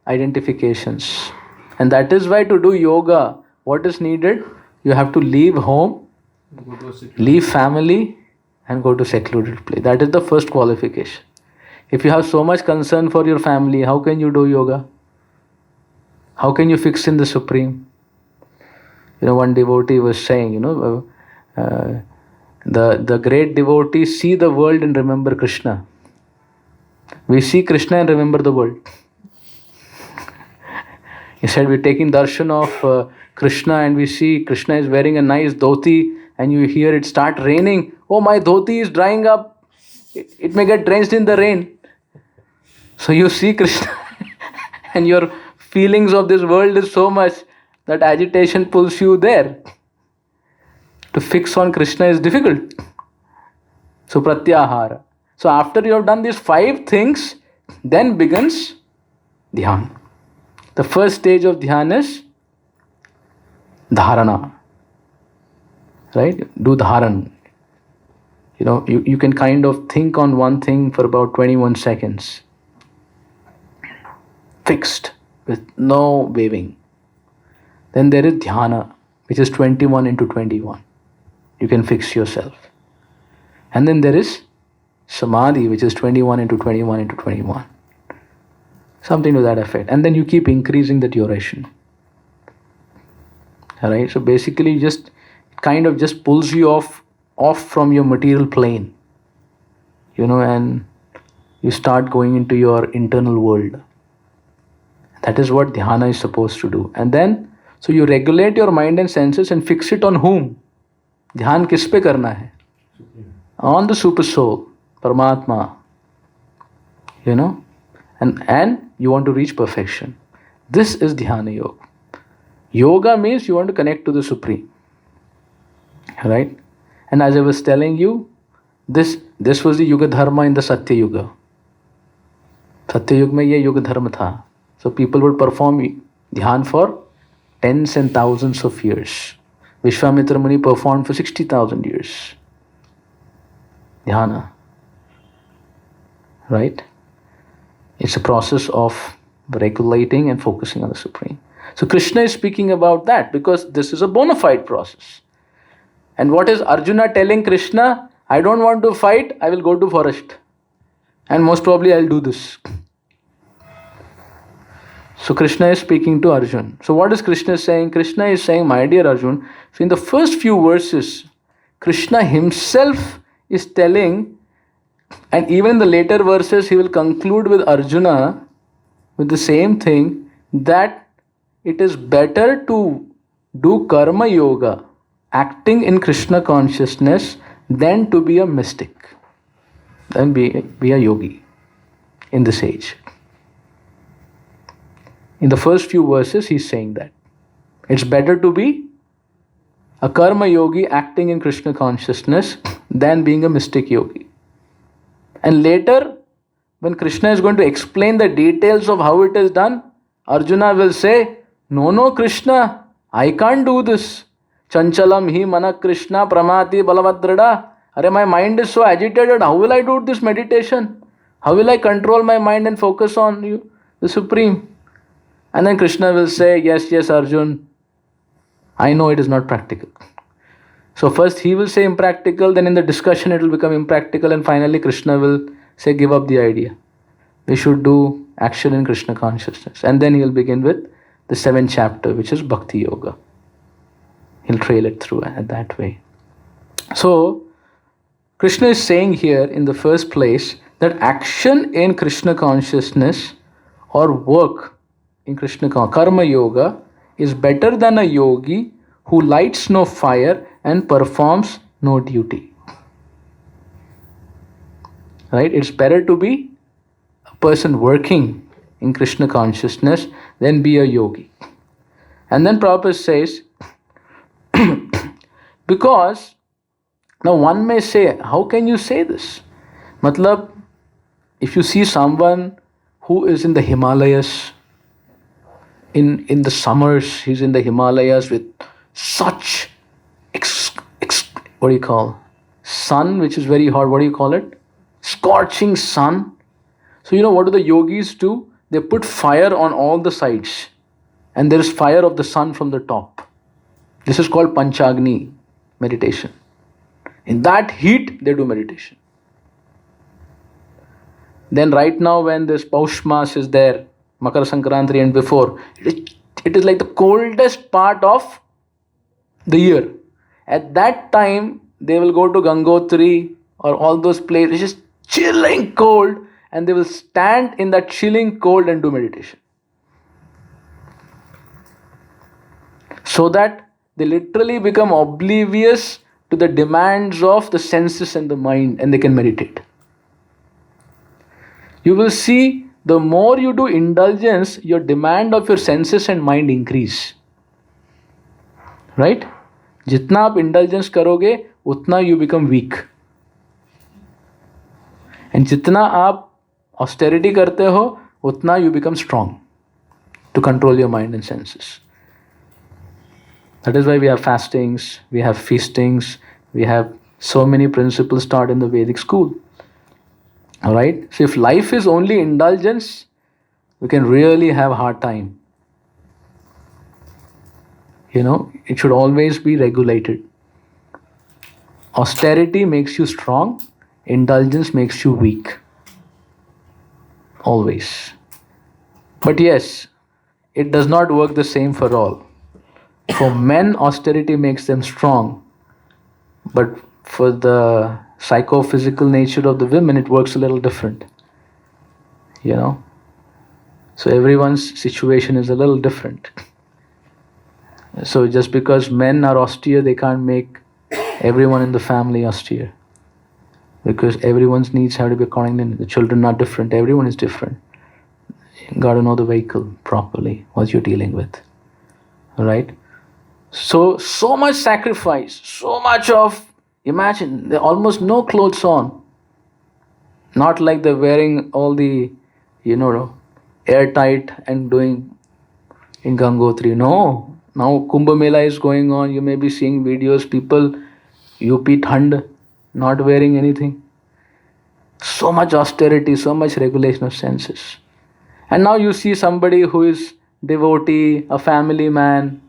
identifications. And that is why to do yoga, what is needed? You have to leave home, leave family, and go to secluded place. That is the first qualification. If you have so much concern for your family, how can you do yoga? How can you fix in the Supreme? One devotee was saying, the great devotees see the world and remember Krishna. We see Krishna and remember the world. He said, we're taking darshan of Krishna and we see Krishna is wearing a nice dhoti and you hear it start raining. Oh, my dhoti is drying up. It may get drenched in the rain. So you see Krishna and your feelings of this world is so much that agitation pulls you there. To fix on Krishna is difficult. So pratyahara. So after you have done these 5 things, then begins dhyan. The first stage of dhyan is dharana. Right? Do dharan. You can kind of think on one thing for about 21 seconds. Fixed, with no waving. Then there is dhyana, which is 21 into 21. You can fix yourself. And then there is samadhi, which is 21 into 21 into 21. Something to that effect. And then you keep increasing the duration. Alright, so basically it kind of just pulls you off from your material plane. And you start going into your internal world. That is what dhyana is supposed to do. And then, so you regulate your mind and senses and fix it on whom? Dhyan kis pe karna hai? On the super soul, Paramatma. And you want to reach perfection. This is dhyana yoga. Yoga means you want to connect to the Supreme. Right? And as I was telling you, this was the Yuga Dharma in the Satya Yuga. Satya Yuga mein ye Yuga Dharma tha. So people would perform dhyan for tens and thousands of years. Vishwamitra Muni performed for 60,000 years. Dhyana. Right? It's a process of regulating and focusing on the Supreme. So Krishna is speaking about that because this is a bona fide process. And what is Arjuna telling Krishna? I don't want to fight, I will go to forest. And most probably I'll do this. So Krishna is speaking to Arjuna. So what is Krishna saying? Krishna is saying, my dear Arjuna, so in the first few verses, Krishna himself is telling, and even in the later verses, he will conclude with Arjuna with the same thing, that it is better to do karma yoga, acting in Krishna consciousness, than to be a mystic, than be a yogi in this age. In the first few verses, he's saying that it's better to be a karma yogi acting in Krishna consciousness than being a mystic yogi. And later, when Krishna is going to explain the details of how it is done, Arjuna will say, no, Krishna, I can't do this. Chanchalam hi mana Krishna pramati balavadrada. Are my mind is so agitated. How will I do this meditation? How will I control my mind and focus on you, the Supreme? And then Krishna will say, yes, Arjun, I know it is not practical. So first he will say impractical, then in the discussion it will become impractical, and finally Krishna will say, give up the idea. We should do action in Krishna consciousness. And then he will begin with the 7th chapter, which is Bhakti Yoga. He'll trail it through that way. So, Krishna is saying here in the first place that action in Krishna consciousness or work in Krishna Karma Yoga is better than a yogi who lights no fire and performs no duty. Right? It's better to be a person working in Krishna consciousness than be a yogi. And then Prabhupada says, because Now one may say, how can you say this? Matlab, if you see someone who is in the Himalayas, in the summers, he's in the Himalayas with such what do you call? Sun, which is very hot. What do you call it? Scorching sun. So you know what do the yogis do? They put fire on all the sides, and there is fire of the sun from the top. This is called Panchagni meditation. In that heat, they do meditation. Then right now when this Paush Mas is there, Makar Sankranti and before, it is like the coldest part of the year. At that time, they will go to Gangotri or all those places, which is chilling cold, and they will stand in that chilling cold and do meditation. So that they literally become oblivious to the demands of the senses and the mind, and they can meditate. You will see the more you do indulgence, your demand of your senses and mind increase. Right? जितना आप indulgence करोगे, उतना you become weak. And जितना आप austerity करते हो, उतना you become strong to control your mind and senses. That is why we have fastings, we have feastings, we have so many principles taught in the Vedic school. Alright? So if life is only indulgence, we can really have a hard time. You know, it should always be regulated. Austerity makes you strong, indulgence makes you weak. Always. But yes, it does not work the same for all. For men, austerity makes them strong. But for the psychophysical nature of the women, it works a little different. You know? So everyone's situation is a little different. So just because men are austere, they can't make everyone in the family austere. Because everyone's needs have to be according to the children are different. Everyone is different. You got to know the vehicle properly, what you're dealing with. Alright? So much sacrifice, so much of, imagine, there are almost no clothes on. Not like they're wearing all the, airtight and doing in Gangotri. No. Now Kumbh Mela is going on. You may be seeing videos, people, UP Thand, not wearing anything. So much austerity, so much regulation of senses. And now you see somebody who is devotee, a family man,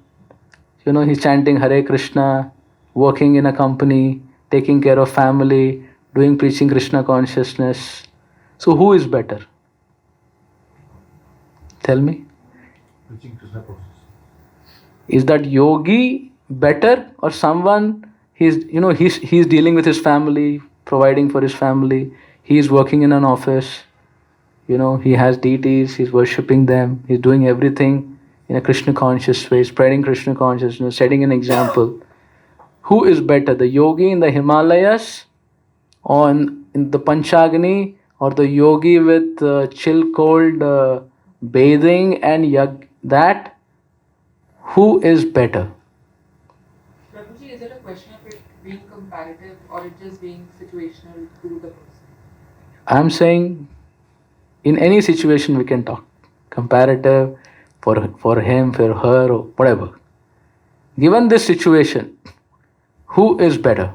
he's chanting Hare Krishna, working in a company, taking care of family, doing preaching Krishna consciousness. So who is better? Tell me.
Preaching Krishna consciousness.
Is that yogi better, or someone he's dealing with his family, providing for his family, he's working in an office, he has deities, he's worshipping them, he's doing everything in a Krishna conscious way, spreading Krishna consciousness, setting an example. Who is better, the yogi in the Himalayas or in the Panchagni, or the yogi with chill cold bathing and that? Who is better?
Prabhuji, is it a question of it being comparative or it just being situational to the person?
I'm saying in any situation we can talk. Comparative, for him, for her, or whatever. Given this situation, who is better?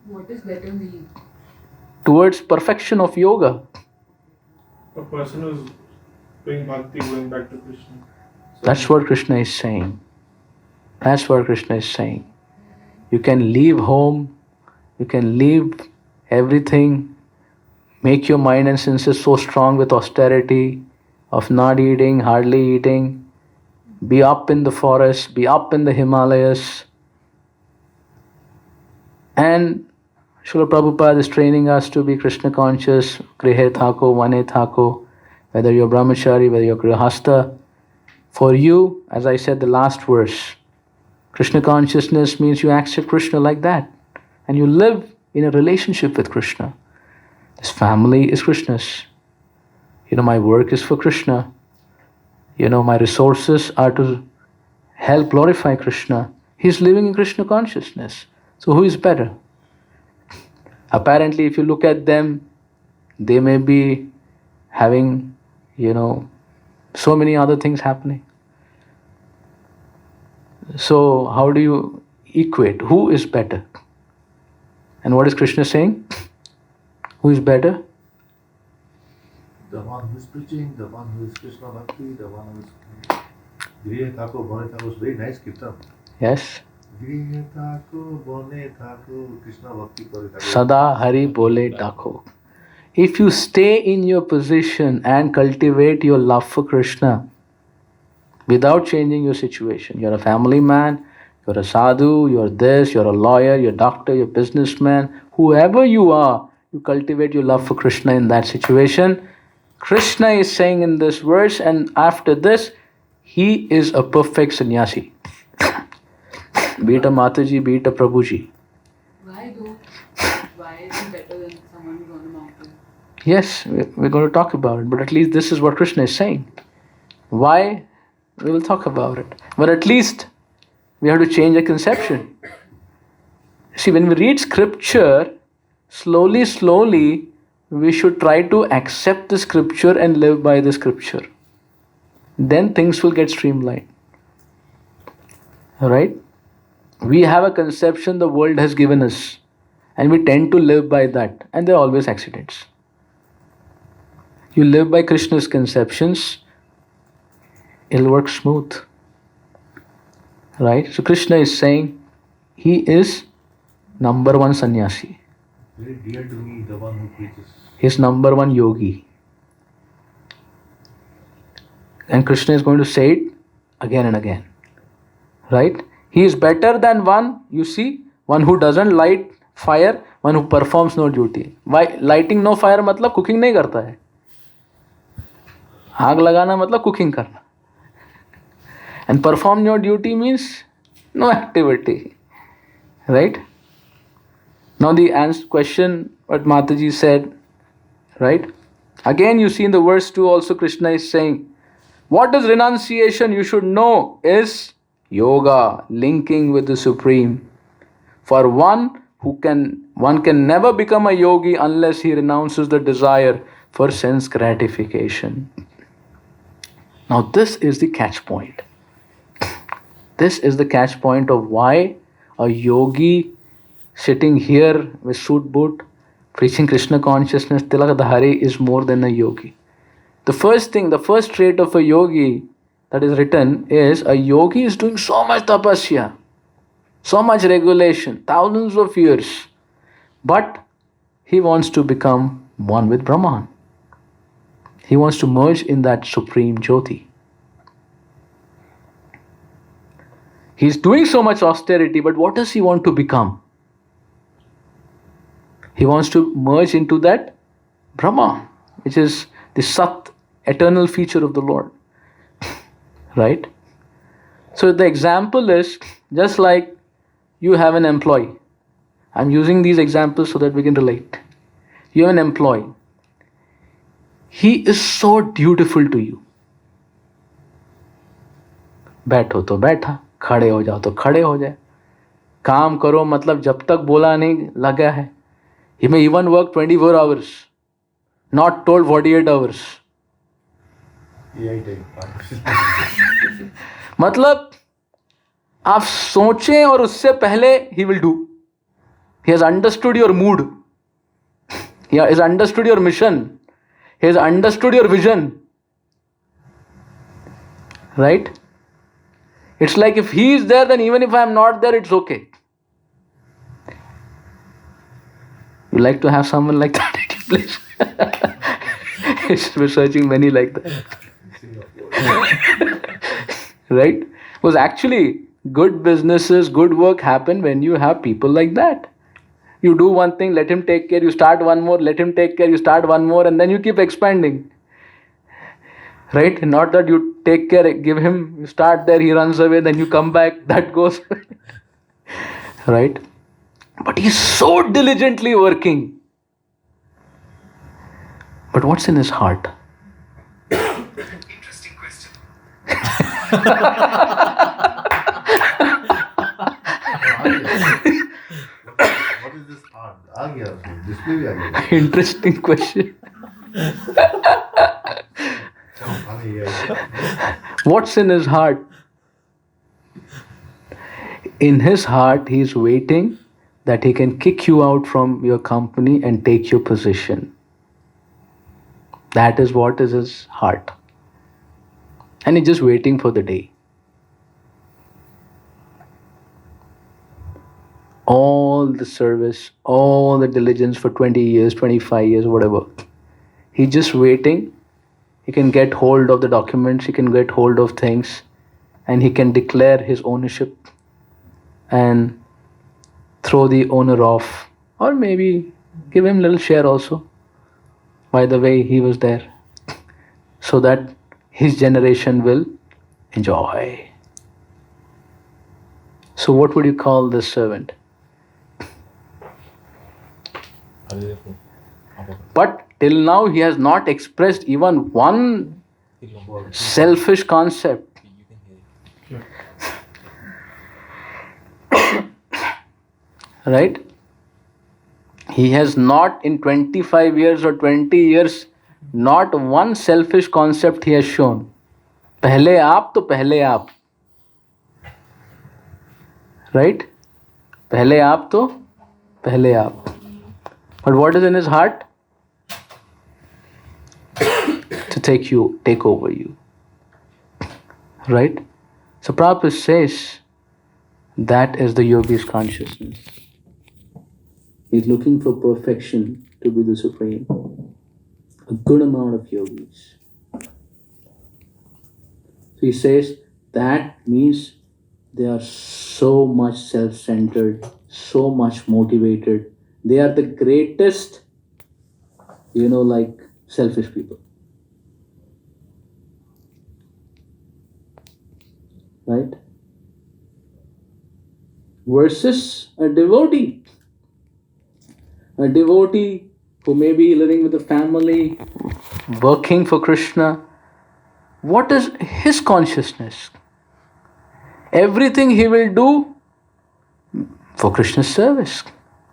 What does better mean?
Towards perfection of yoga.
A person who's doing bhakti, going back to Krishna.
That's what Krishna is saying. That's what Krishna is saying. You can leave home, you can leave everything, make your mind and senses so strong with austerity, of not eating, hardly eating, be up in the forest, be up in the Himalayas. And Srila Prabhupada is training us to be Krishna conscious, Grihe Thako, Vane Thako, whether you're Brahmachari, whether you're Grihastha. For you, as I said the last verse, Krishna consciousness means you accept Krishna like that. And you live in a relationship with Krishna. This family is Krishna's. My work is for Krishna. My resources are to help glorify Krishna. He's living in Krishna consciousness. So who is better? Apparently, if you look at them, they may be having, so many other things happening. So, how do you equate? Who is better? And what is Krishna saying? Who is better?
The one who is preaching, the one who is Krishna Bhakti, the one who is Grihe Thako, Bone Thako. It's very nice kirtan.
Yes.
Grihe Thako, Bone Thako, Krishna Bhakti Kare Thako.
Sada Hari Bole Tako. If you stay in your position and cultivate your love for Krishna without changing your situation, you're a family man, you're a sadhu, you're this, you're a lawyer, you're a doctor, you're a businessman, whoever you are, you cultivate your love for Krishna in that situation. Krishna is saying in this verse, and after this, he is a perfect sannyasi. Be it a Mataji, be it a Prabhuji.
Why though? Why is he better than someone who's on the mountain?
Yes, we're going to talk about it, but at least this is what Krishna is saying. Why? We will talk about it. But at least we have to change the conception. See, when we read scripture, slowly, we should try to accept the scripture and live by the scripture. Then things will get streamlined. Alright? We have a conception the world has given us, and we tend to live by that, and there are always accidents. You live by Krishna's conceptions, it'll work smooth. Right? So Krishna is saying he is number one sannyasi.
Very dear to me, the one who preaches.
He's number one yogi. And Krishna is going to say it again and again. Right? He is better than one, you see, one who doesn't light fire, one who performs no duty. Why? Lighting no fire मतलब cooking नहीं करता है. आग लगाना मतलब cooking करना. And perform no duty means no activity. Right? Now the question what Mataji said, right? Again you see in the verse 2 also Krishna is saying, what is renunciation? You should know is yoga, linking with the Supreme. For one can never become a yogi unless he renounces the desire for sense gratification. Now this is the catch point. This is the catch point of why a yogi sitting here with suit boot, preaching Krishna consciousness, Tilakadhari is more than a yogi. The first trait of a yogi that is written is a yogi is doing so much tapasya, so much regulation, thousands of years, but he wants to become one with Brahman. He wants to merge in that supreme Jyoti. He's doing so much austerity, but what does he want to become? He wants to merge into that Brahma, which is the Sat, eternal feature of the Lord. Right? So the example is just like you have an employee. I'm using these examples so that we can relate. You have an employee. He is so dutiful to you. बैठो तो बैठा, खड़े हो जाओ तो खड़े हो जाए, काम करो मतलब जब तक बोला नहीं लगा है. He may even work 24 hours, not told 48 hours. मतलब आप सोचें और उससे पहले he will do. He has understood your mood. He has understood your mission. He has understood your vision. Right? It's like if he is there, then even if I am not there, it's okay. You like to have someone like that at your place? We're searching many like that. Right? Because actually, good businesses, good work happen when you have people like that. You do one thing, let him take care, you start one more, let him take care, you start one more, and then you keep expanding. Right? Not that you take care, give him, you start there, he runs away, then you come back, that goes. Right? But he's so diligently working. But what's in his heart?
Interesting question.
What What is this heart? आ गया उसमें, display भी आ गया.
Interesting question. What's in his heart? In his heart, he is waiting that he can kick you out from your company and take your position. That is what is his heart. And he's just waiting for the day. All the service, all the diligence for 20 years, 25 years, whatever. He's just waiting. He can get hold of the documents, he can get hold of things, and he can declare his ownership and throw the owner off, or maybe give him a little share also, by the way he was there, so that his generation will enjoy. So what would you call this servant? But till now he has not expressed even one selfish concept. Right? He has not in 25 years or 20 years, not one selfish concept he has shown. पहले आप तो पहले आप. Right? पहले आप तो पहले आप. But what is in his heart? To take over you. Right? So Prabhupada says that is the yogi's consciousness. He's looking for perfection to be the supreme. A good amount of yogis. So he says that means they are so much self-centered, so much motivated. They are the greatest, like selfish people. Right? Versus a devotee. A devotee who may be living with a family, working for Krishna. What is his consciousness? Everything he will do for Krishna's service.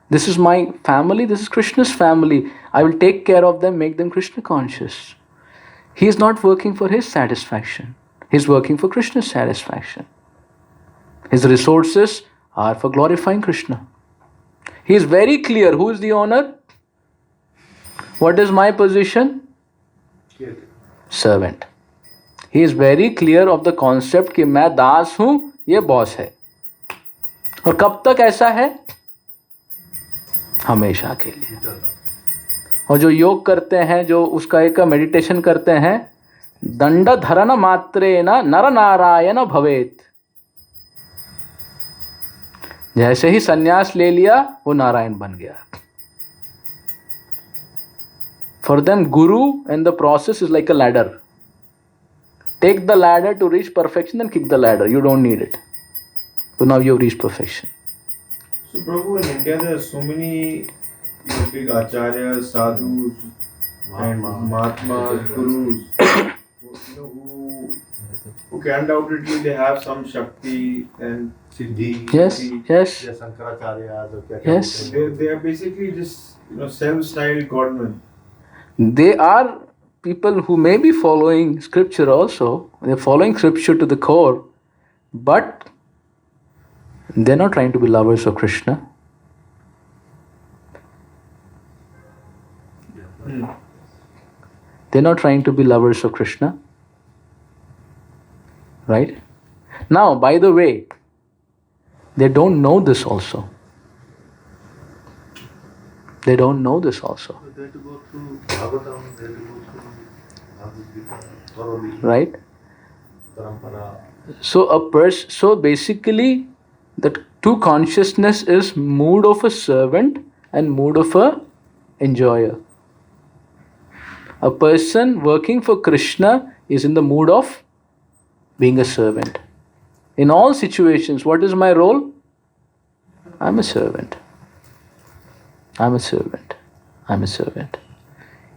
This is my family, this is Krishna's family. I will take care of them, make them Krishna conscious. He is not working for his satisfaction. He is working for Krishna's satisfaction. His resources are for glorifying Krishna. He is very clear who is the owner. What is my position? Servant. He is very clear of the concept कि मैं दास हूं, ये boss है. और कब तक ऐसा है? हमेशा के लिए. और जो योग करते हैं, जो उसका एक मेडिटेशन करते हैं, दंड धरन मात्रेण नर नारायण भवेत. जैसे ही संन्यास ले लिया वो नारायण बन गया. For them, guru and the process is like a ladder. Take the ladder to reach perfection, then kick the ladder. You don't need it. So now you have reached perfection.
So Prabhu, in India there are so many big acharyas, sadhus, and mahatmas, gurus, who can undoubtedly they have some shakti and siddhi.
Yes. Yes.
They are basically just self-styled godmen.
They are people who may be following scripture also. They are following scripture to the core, but they are not trying to be lovers of Krishna. They are not trying to be lovers of Krishna. Right? Now, by the way, they don't know this also. They don't know this also.
They have to go through Bhagavatam, they have to go through Bhagavad Gita thoroughly.
Right?
Parampara.
So basically, the two consciousness is mood of a servant and mood of a enjoyer. A person working for Krishna is in the mood of being a servant. In all situations, what is my role? I'm a servant. I'm a servant. I'm a servant.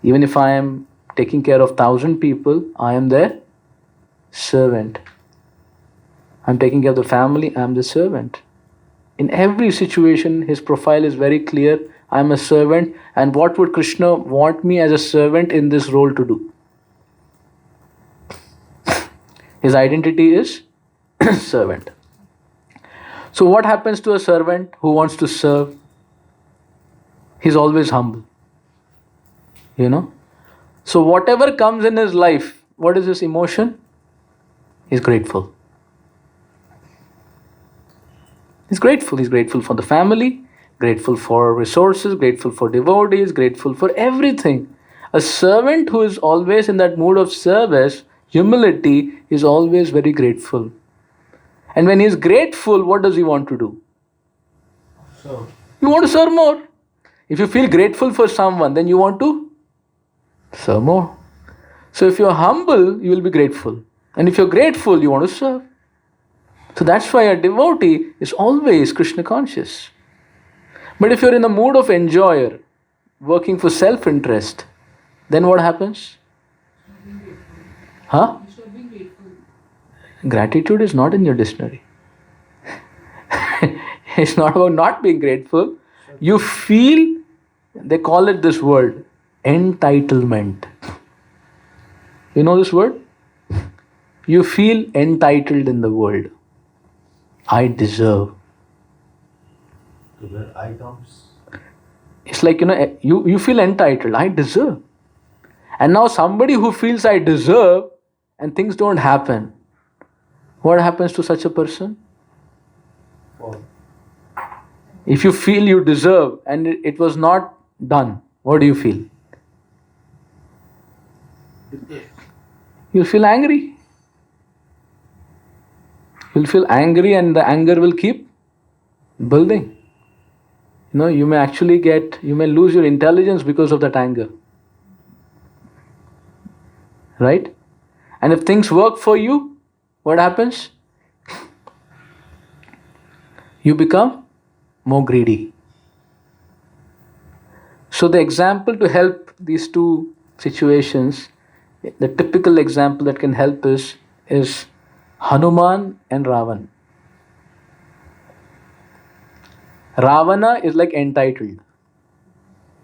Even if I am taking care of 1,000 people, I am their servant. I'm taking care of the family, I'm the servant. In every situation, his profile is very clear. I'm a servant, and what would Krishna want me as a servant in this role to do? His identity is servant. So what happens to a servant who wants to serve? He's always humble. You know? So whatever comes in his life, what is his emotion? He's grateful. He's grateful. He's grateful for the family, grateful for resources, grateful for devotees, grateful for everything. A servant who is always in that mood of service, humility, is always very grateful. And when he is grateful, what does he want to do?
So,
You want to serve more. If you feel grateful for someone, then you want to serve more. So if you're humble, you will be grateful. And if you're grateful, you want to serve. So that's why a devotee is always Krishna conscious. But if you're in the mood of enjoyer, working for self-interest, then what happens? Huh? Gratitude is not in your dictionary. It's not about not being grateful. You feel, they call it this word, entitlement. You know this word? You feel entitled in the world. I deserve.
to where I comes.
It's like, you feel entitled. I deserve. And now somebody who feels I deserve and things don't happen, what happens to such a person?
Fall.
If you feel you deserve and it was not done, what do you feel? You'll feel angry. You'll feel angry and the anger will keep building. You may lose your intelligence because of that anger. Right? And if things work for you, what happens? You become more greedy. So the example to help these two situations, the typical example that can help is Hanuman and Ravan. Ravana is like entitled.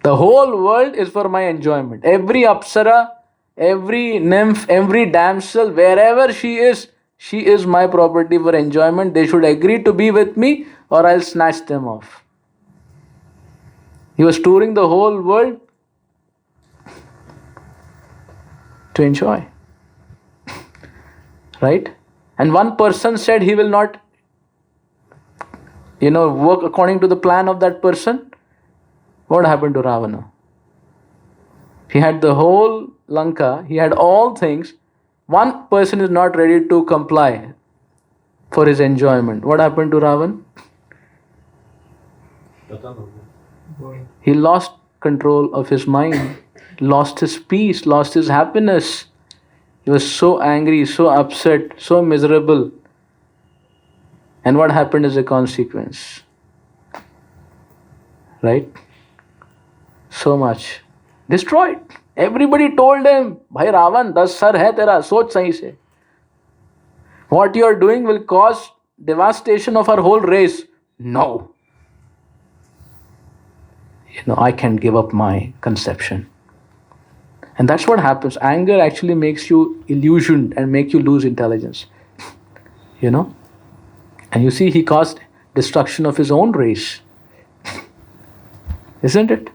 The whole world is for my enjoyment. Every apsara, every nymph, every damsel, wherever she is my property for enjoyment. They should agree to be with me or I'll snatch them off. He was touring the whole world to enjoy. Right? And one person said he will not, work according to the plan of that person. What happened to Ravana? He had the whole Lanka, he had all things. One person is not ready to comply for his enjoyment. What happened to Ravan? He lost control of his mind, lost his peace, lost his happiness. He was so angry, so upset, so miserable. And what happened as a consequence? Right? So much. Destroyed. Everybody told him, Bhai Ravan, 10 sar hai tera, soch sahi se. What you are doing will cause devastation of our whole race. No. I can't give up my conception. And that's what happens. Anger actually makes you illusioned and make you lose intelligence. And you see, he caused destruction of his own race. Isn't it?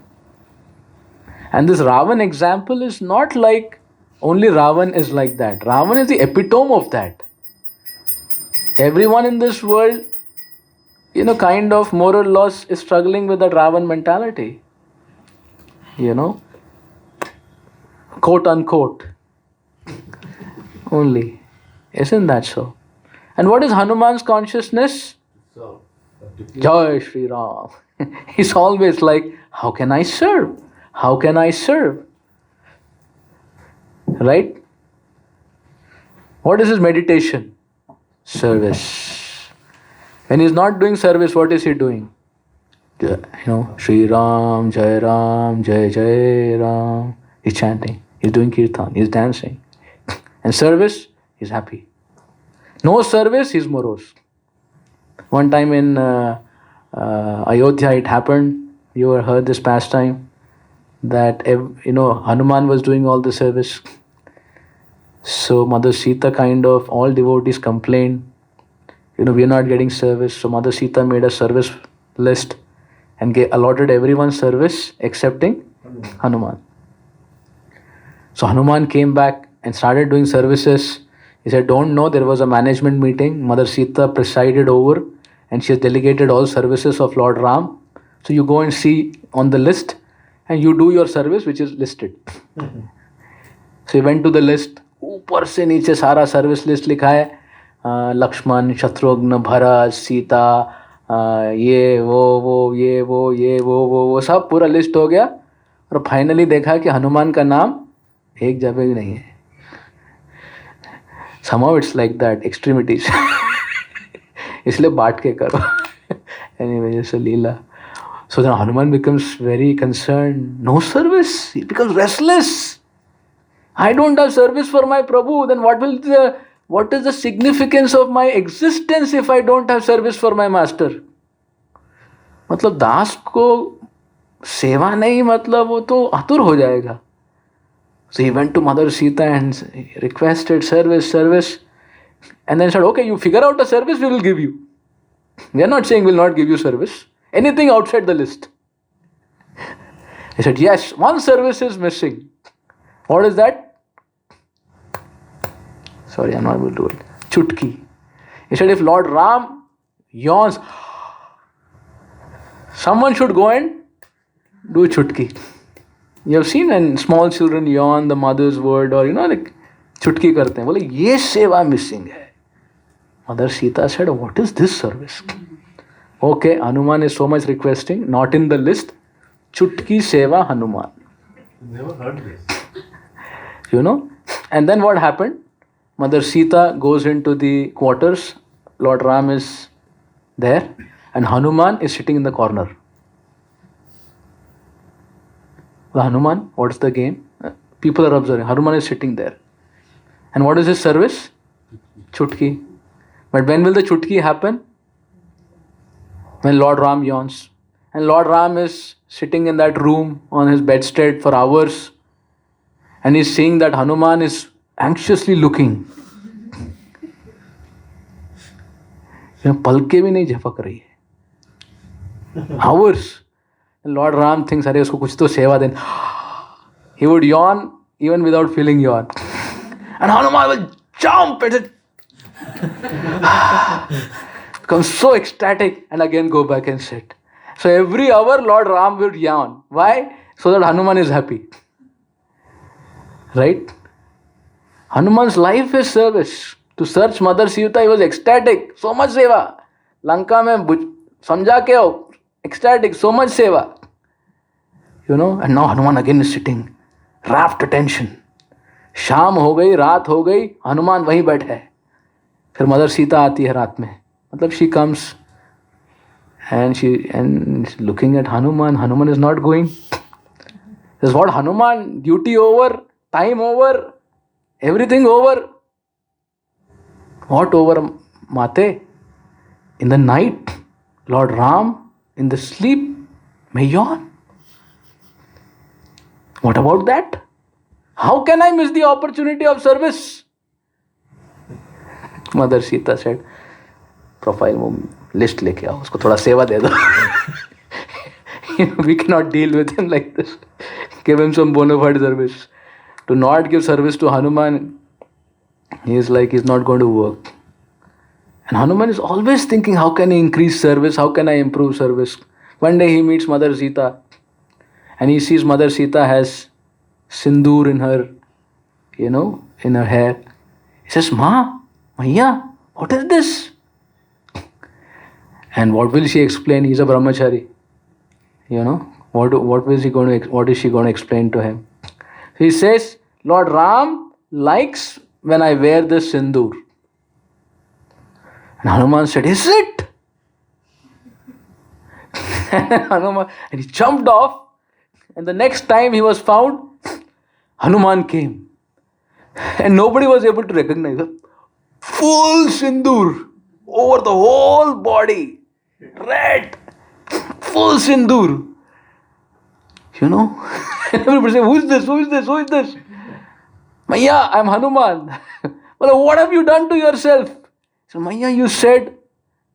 And this Ravan example is not like only Ravan is like that. Ravan is the epitome of that. Everyone in this world, kind of more or less is struggling with that Ravan mentality. Quote unquote. Only. Isn't that so? And what is Hanuman's consciousness?
So,
Jai Shri Ram. He's always like, how can I serve? How can I serve? Right? What is his meditation? Service. When he's not doing service, what is he doing? Shri Ram, Jai Jai Ram. He's chanting. He's doing kirtan. He's dancing. And service, he's happy. No service, he's morose. One time in Ayodhya it happened. You ever heard this pastime? That Hanuman was doing all the service. So Mother Sita all devotees complained, we are not getting service. So Mother Sita made a service list and allotted everyone service excepting Hanuman. So Hanuman came back and started doing services. He said, don't know, there was a management meeting. Mother Sita presided over and she has delegated all services of Lord Ram. So you go and see on the list and you do your service which is listed. So he went to the list. ऊपर से नीचे सारा service list लिखा है. लक्ष्मण, शत्रुघ्न, भरत, सीता, ये वो सब पूरा लिस्ट हो गया. और फाइनली देखा कि हनुमान का नाम एक जगह भी नहीं है. Somehow it's like that, extremities. इसलिए बांट के करो. Anyway, just a leela. So then Hanuman becomes very concerned. No service. He becomes restless. I don't have service for my Prabhu. Then what is the significance of my existence if I don't have service for my master? मतलब दास को सेवा नहीं, मतलब वो तो आतुर हो जाएगा. So he went to Mother Sita and requested service. And then said, okay, you figure out a service, we will give you. We are not saying we will not give you service. Anything outside the list. He said, yes, one service is missing. What is that? Sorry, I'm not able to do it. Chutki. He said, if Lord Ram yawns, someone should go and do chutki. You have seen when small children yawn the mother's word or like chutki karte hain. Bole, ye seva missing hai. Mother Sita said, what is this service? Okay, Hanuman is so much requesting, not in the list. Chutki seva Hanuman.
Never heard this.
And then what happened? Mother Sita goes into the quarters. Lord Ram is there and Hanuman is sitting in the corner. Hanuman, what's the game? People are observing. Hanuman is sitting there. And what is his service? Chutki. But when will the chutki happen? When Lord Ram yawns. And Lord Ram is sitting in that room on his bedstead for hours. And he's seeing that Hanuman is anxiously looking. पलके भी नहीं झपक रही है. Hours. And Lord Ram thinks, अरे उसको कुछ तो सेवा देना. He would yawn even without feeling yawn. And Hanuman will jump and become so ecstatic and again go back and sit. So every hour Lord Ram would yawn. Why? So that Hanuman is happy. Right? Hanuman's life is service. To search Mother Sita, he was ecstatic. So much seva. Lanka mein samjha ke ho. Ecstatic. So much seva. And now Hanuman again is sitting. Rapt attention. शाम हो गई, रात हो गई, हनुमान वहीं बैठे है. फिर मदर सीता आती है रात में. मतलब she comes and she's looking at Hanuman. Hanuman is not going. Says, what Hanuman? Duty over, time over, everything over. What over, Mate? In the night, Lord Ram, in the sleep, may yawn. What about that? How can I miss the opportunity of service? Mother Sita said, profile list लेके आओ, उसको थोड़ा सेवा दे दो. We cannot deal with him like this. Give him some bona fide service. To not give service to Hanuman, he is like, he's not going to work. And Hanuman is always thinking, how can I increase service? How can I improve service? One day he meets Mother Sita and he sees Mother Sita has sindoor in her, in her hair. He says, Maiya, what is this? And what will she explain? He's a brahmachari. What is she going to explain to him? He says, Lord Ram likes when I wear this sindoor. And Hanuman said, is it? And he jumped off. And the next time he was found, Hanuman came. And nobody was able to recognize him. Full sindoor over the whole body. Red. full sindoor. You know? Everybody say, who is this? Who is this? Who is this? Maya, I'm Hanuman. Well, what have you done to yourself? So, Maya, you said,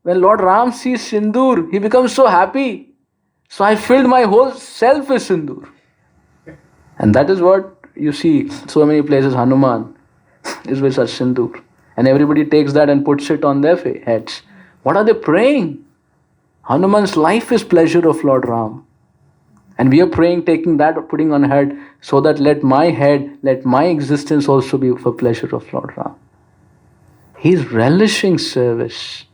when Lord Ram sees sindoor, he becomes so happy. So I filled my whole self with sindoor. And that is what you see so many places. Hanuman is with such sindoor. And everybody takes that and puts it on their heads. What are they praying? Hanuman's life is pleasure of Lord Ram. And we are praying, taking that, putting on head, so that let my head, let my existence also be for pleasure of Lord Ram. He is relishing service.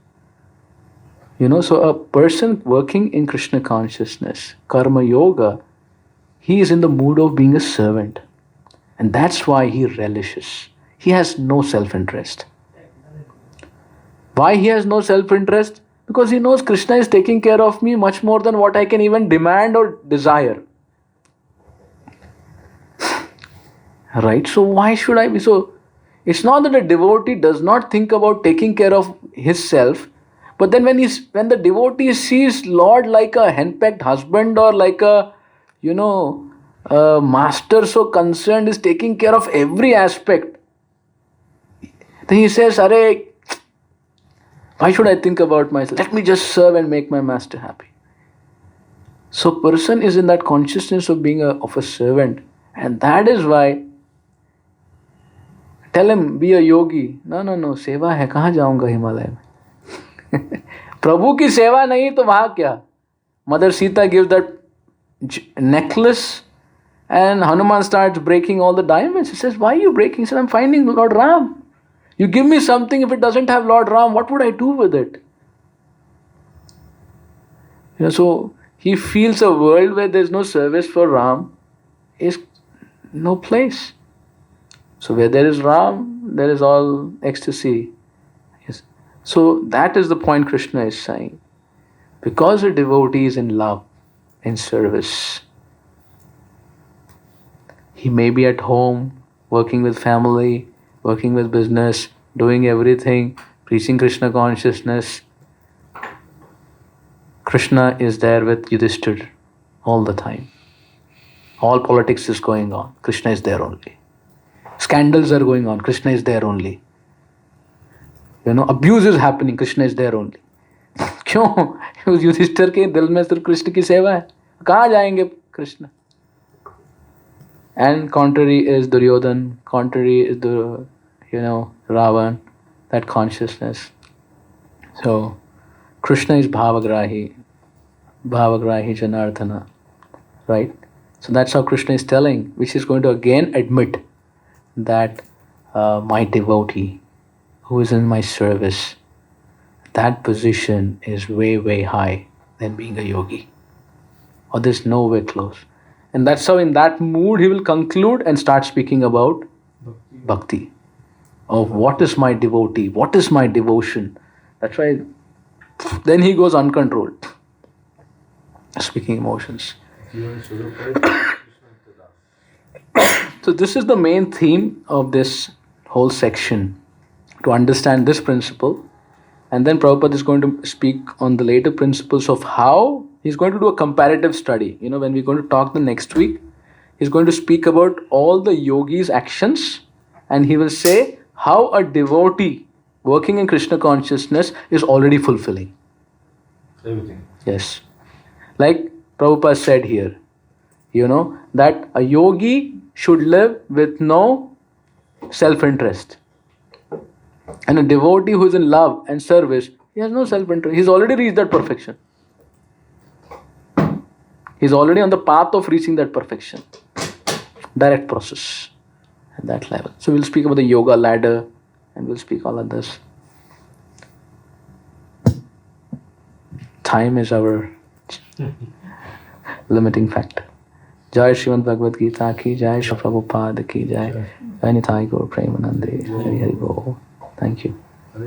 You know, so a person working in Krishna consciousness, karma yoga, he is in the mood of being a servant. And that's why he relishes. He has no self-interest. Why he has no self-interest? Because he knows Krishna is taking care of me much more than what I can even demand or desire. Right? So why should I be so? It's not that a devotee does not think about taking care of his self, but then when the devotee sees Lord like a henpecked husband or like a, a master so concerned is taking care of every aspect, then he says, Arey, why should I think about myself? Let me just serve and make my master happy. So person is in that consciousness of being of a servant. And that is why, tell him, be a yogi. No, seva hai, kahan jaunga Himalaya mein? Prabhu ki seva nahi, to wahan kya? Mother Sita gives that necklace and Hanuman starts breaking all the diamonds. He says, why are you breaking? He said, I'm finding Lord Ram. You give me something, if it doesn't have Lord Ram, what would I do with it? So he feels a world where there's no service for Ram is no place. So where there is Ram, there is all ecstasy. Yes. So that is the point Krishna is saying. Because a devotee is in love, in service, he may be at home, working with family, working with business, doing everything, preaching Krishna consciousness. Krishna is there with Yudhishthir all the time. All politics is going on. Krishna is there only. Scandals are going on. Krishna is there only. Abuse is happening. Krishna is there only. क्यों? उस युधिष्ठिर के दिल में सिर्फ कृष्ण की सेवा है. कहाँ जाएंगे Krishna? And contrary is Duryodhan, contrary is the, Ravan, that consciousness. So, Krishna is Bhavagrahi Janardhana, right? So that's how Krishna is telling, which is going to again admit that my devotee who is in my service, that position is way, way high than being a yogi. Or there's nowhere close. And that's how in that mood he will conclude and start speaking about bhakti. Of what is my devotee, what is my devotion. That's why then he goes uncontrolled. Speaking emotions. So this is the main theme of this whole section. To understand this principle. And then Prabhupada is going to speak on the later principles of how he's going to do a comparative study. When we're going to talk the next week, he's going to speak about all the yogis' actions and he will say how a devotee working in Krishna consciousness is already fulfilling.
Everything.
Yes. Like Prabhupada said here, that a yogi should live with no self-interest. And a devotee who is in love and service, he has no self-interest. He's already reached that perfection. He's already on the path of reaching that perfection. Direct process at that level. So we'll speak about the yoga ladder and we'll speak all of this. Time is our limiting factor. Jai Srimad Bhagavad Gita ki jai, Shri Prabhupada ki jai, Jai Nitai Gaur Premanande, Hari Hari Bol. Thank you.